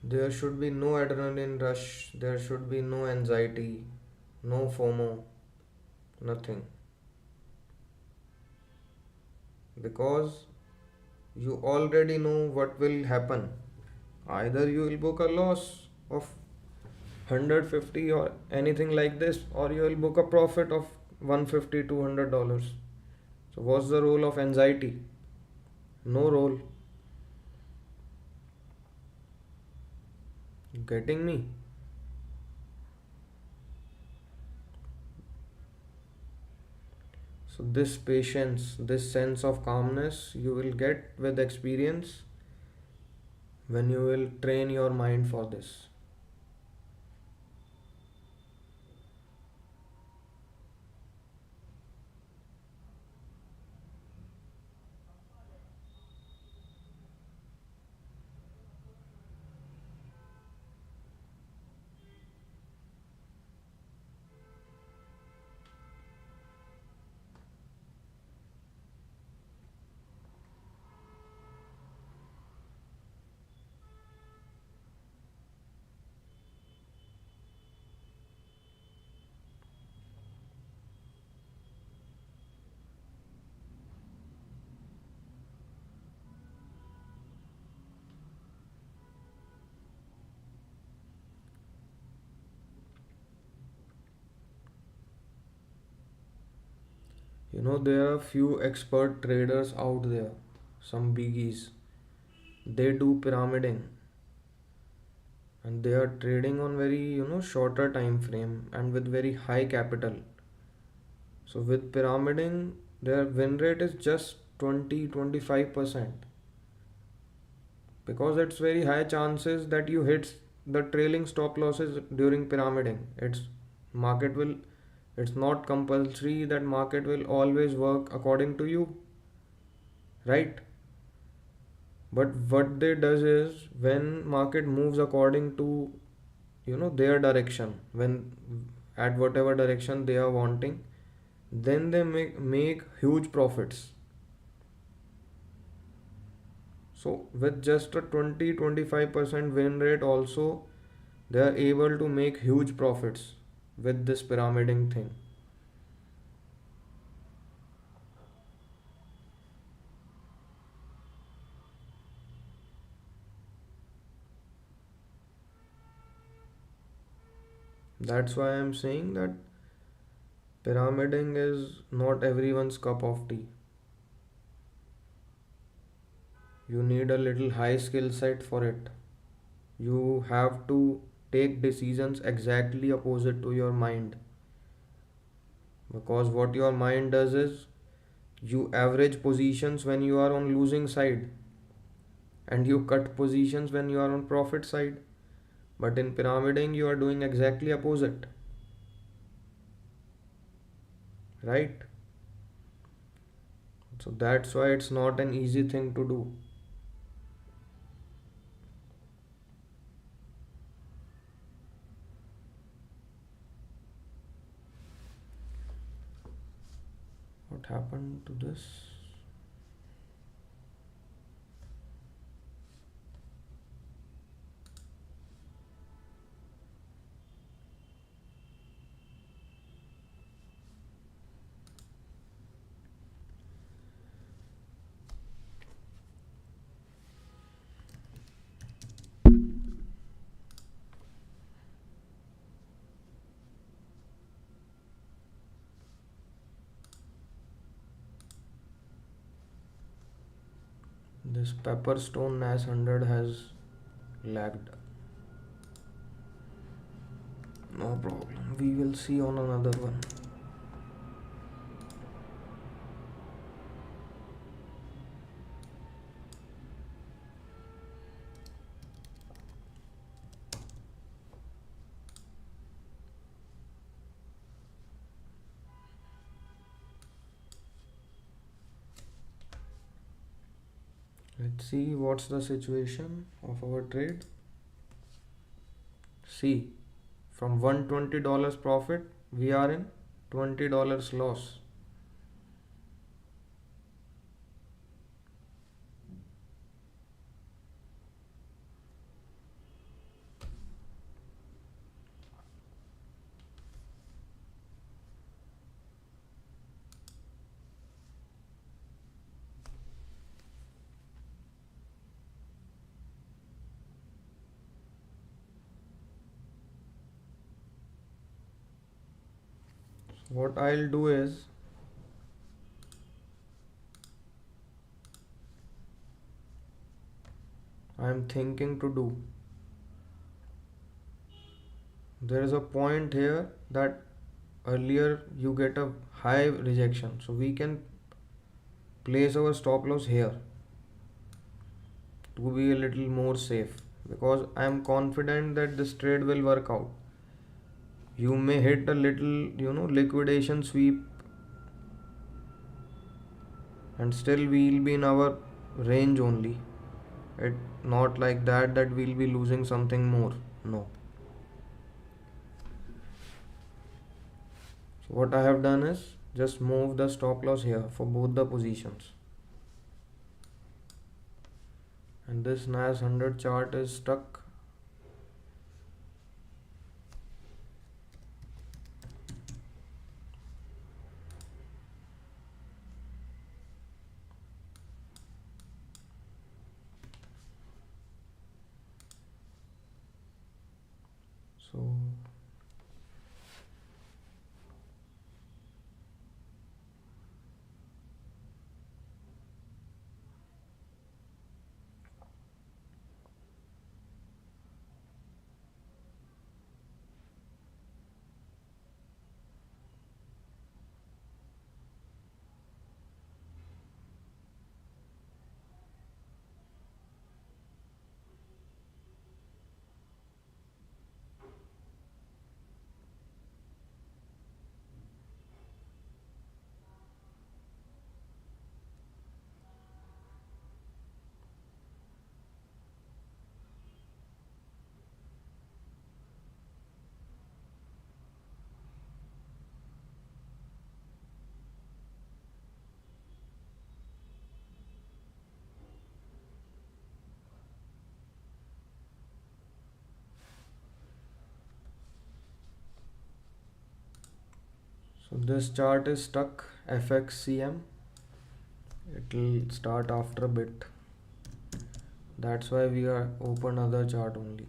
There should be no adrenaline rush, there should be no anxiety, no FOMO, nothing. Because you already know what will happen. Either you will book a loss of 150 or anything like this, or you will book a profit of 150 $200. So, what's the role of anxiety? No role. Getting me? So, this patience, this sense of calmness you will get with experience when you will train your mind for this. You know, there are few expert traders out there, some biggies. They do pyramiding and they are trading on very, shorter time frame and with very high capital. So with pyramiding, their win rate is just 20-25%, because it's very high chances that you hit the trailing stop losses during pyramiding. Market will it's not compulsory that market will always work according to you, right? But what they does is, when market moves according to their direction, when at whatever direction they are wanting, then they make huge profits. So with just a 20-25% win rate also, they are able to make huge profits with this pyramiding thing. That's why I'm saying that pyramiding is not everyone's cup of tea. You need a little high skill set for it. You have to take decisions exactly opposite to your mind, because what your mind does is, you average positions when you are on losing side, and you cut positions when you are on profit side. But in pyramiding you are doing exactly opposite, right? So that's why it's not an easy thing to do. What happened to this? This Pepperstone NAS 100 has lagged. No problem. We will see on another one. Let's see what's the situation of our trade. See, from $120 profit, we are in $20 loss. What I'll do is, I'm thinking to do, there is a point here that earlier you get a high rejection, so we can place our stop loss here to be a little more safe, because I am confident that this trade will work out. You may hit a little liquidation sweep, and still we'll be in our range only. It not like that we'll be losing something more. No. So what I have done is just move the stop loss here for both the positions, and this NAS 100 chart is stuck. So So this chart is stuck FXCM. It will start after a bit. That's why we are open other chart only.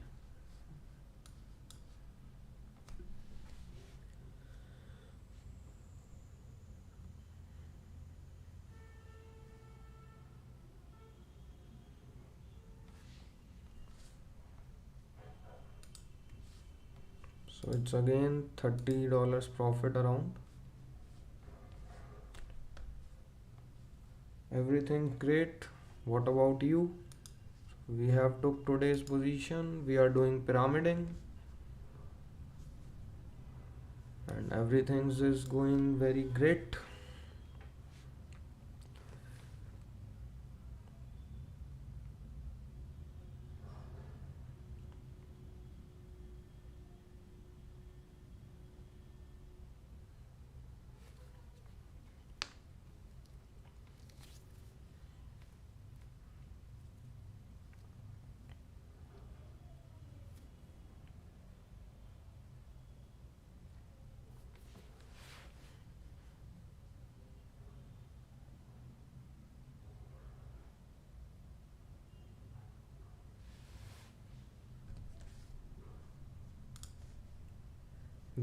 So it's again $30 profit around. Everything great. What about you? We have took today's position. We are doing pyramiding and everything is going very great.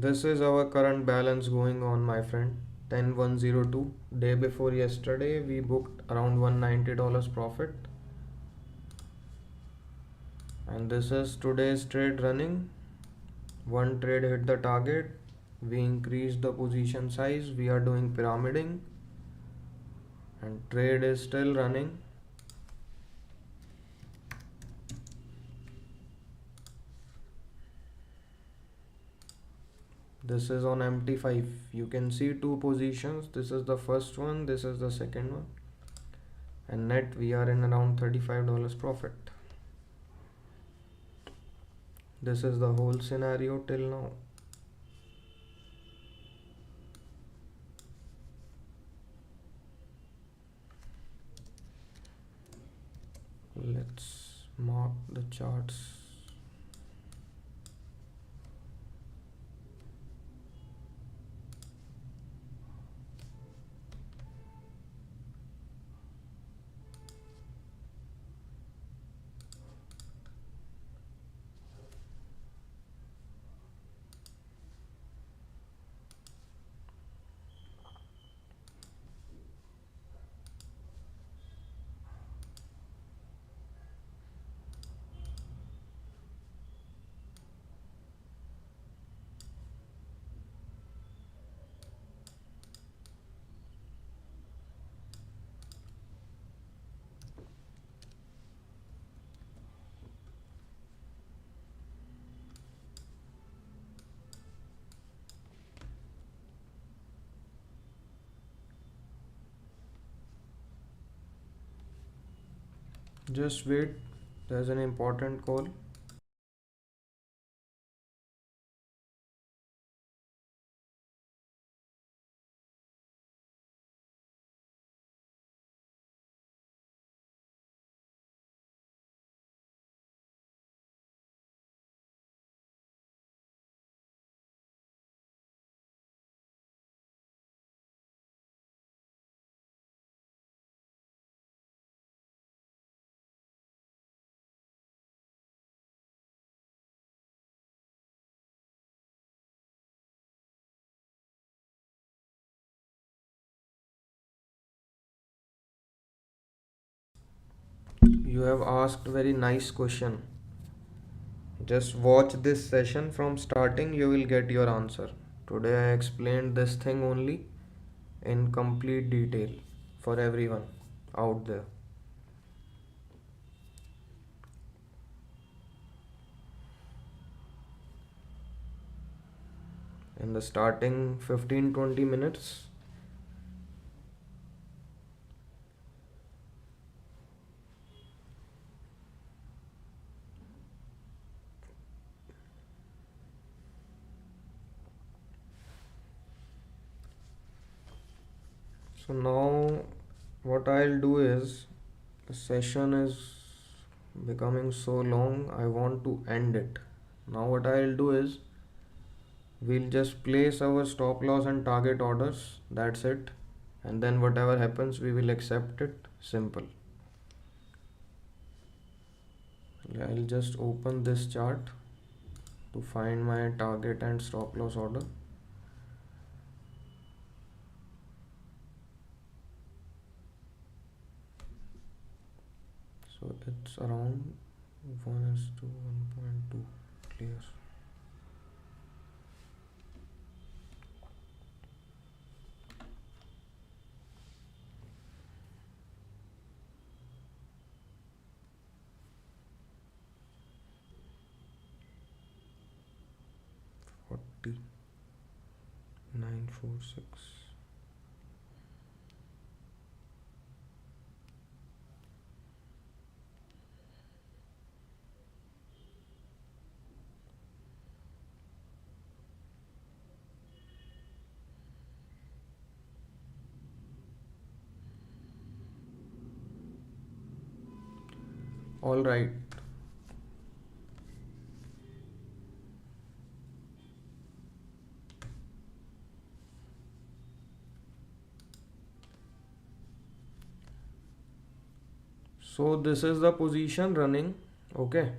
This is our current balance going on, my friend. 10102. Day before yesterday, we booked around $190 profit. And this is today's trade running. One trade hit the target. We increased the position size. We are doing pyramiding. And trade is still running. This is on MT5. You can see two positions. This is the first one. This is the second one. And net we are in around $35 profit. This is the whole scenario till now. Let's mark the charts. Just wait, there's an important call. You have asked very nice question. Just watch this session from starting, you will get your answer. Today I explained this thing only in complete detail for everyone out there. In the starting 15-20 minutes. So now what I'll do is, the session is becoming so long, I want to end it. Now what I'll do is, We'll just place our stop loss and target orders. That's it. And then whatever happens, we will accept it. Simple. I'll just open this chart to find my target and stop loss order. So it's around 1:1.2 clear. T 946. All right. So this is the position running. Okay.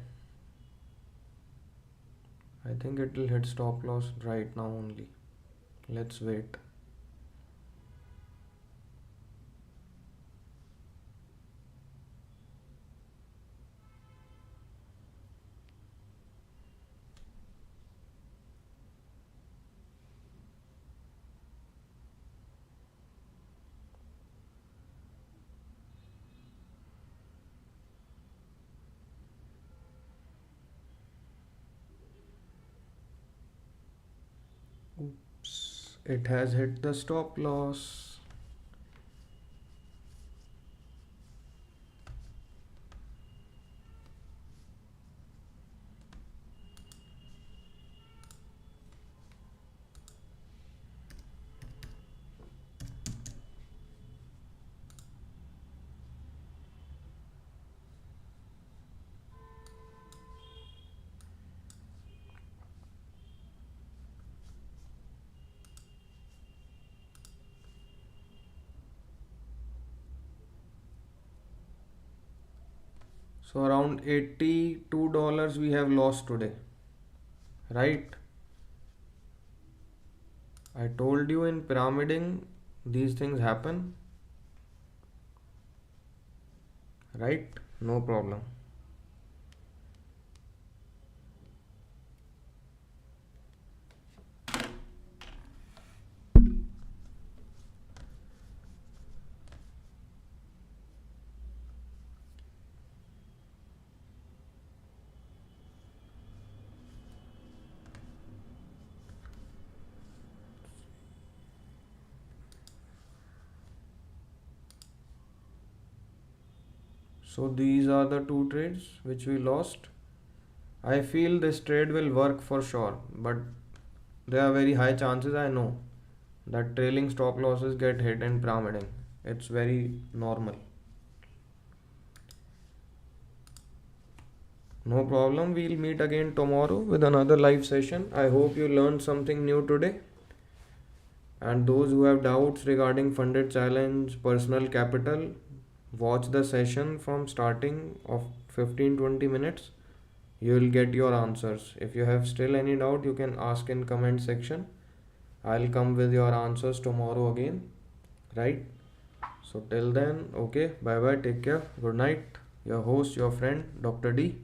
I think it will hit stop loss right now only. Let's wait. Oops, it has hit the stop loss. So around $82 we have lost today, right? I told you in pyramiding these things happen, right? No problem. So these are the two trades which we lost. I feel this trade will work for sure, but there are very high chances, I know, that trailing stop losses get hit in pyramiding. It's very normal. No problem, we'll meet again tomorrow with another live session. I hope you learned something new today. And those who have doubts regarding funded challenge, personal capital, watch the session from starting of 15-20 minutes. You will get your answers. If you have still any doubt, you can ask in comment section. I'll come with your answers tomorrow again, right? So till then, okay, bye bye, take care, good night. Your host, your friend, Dr. D.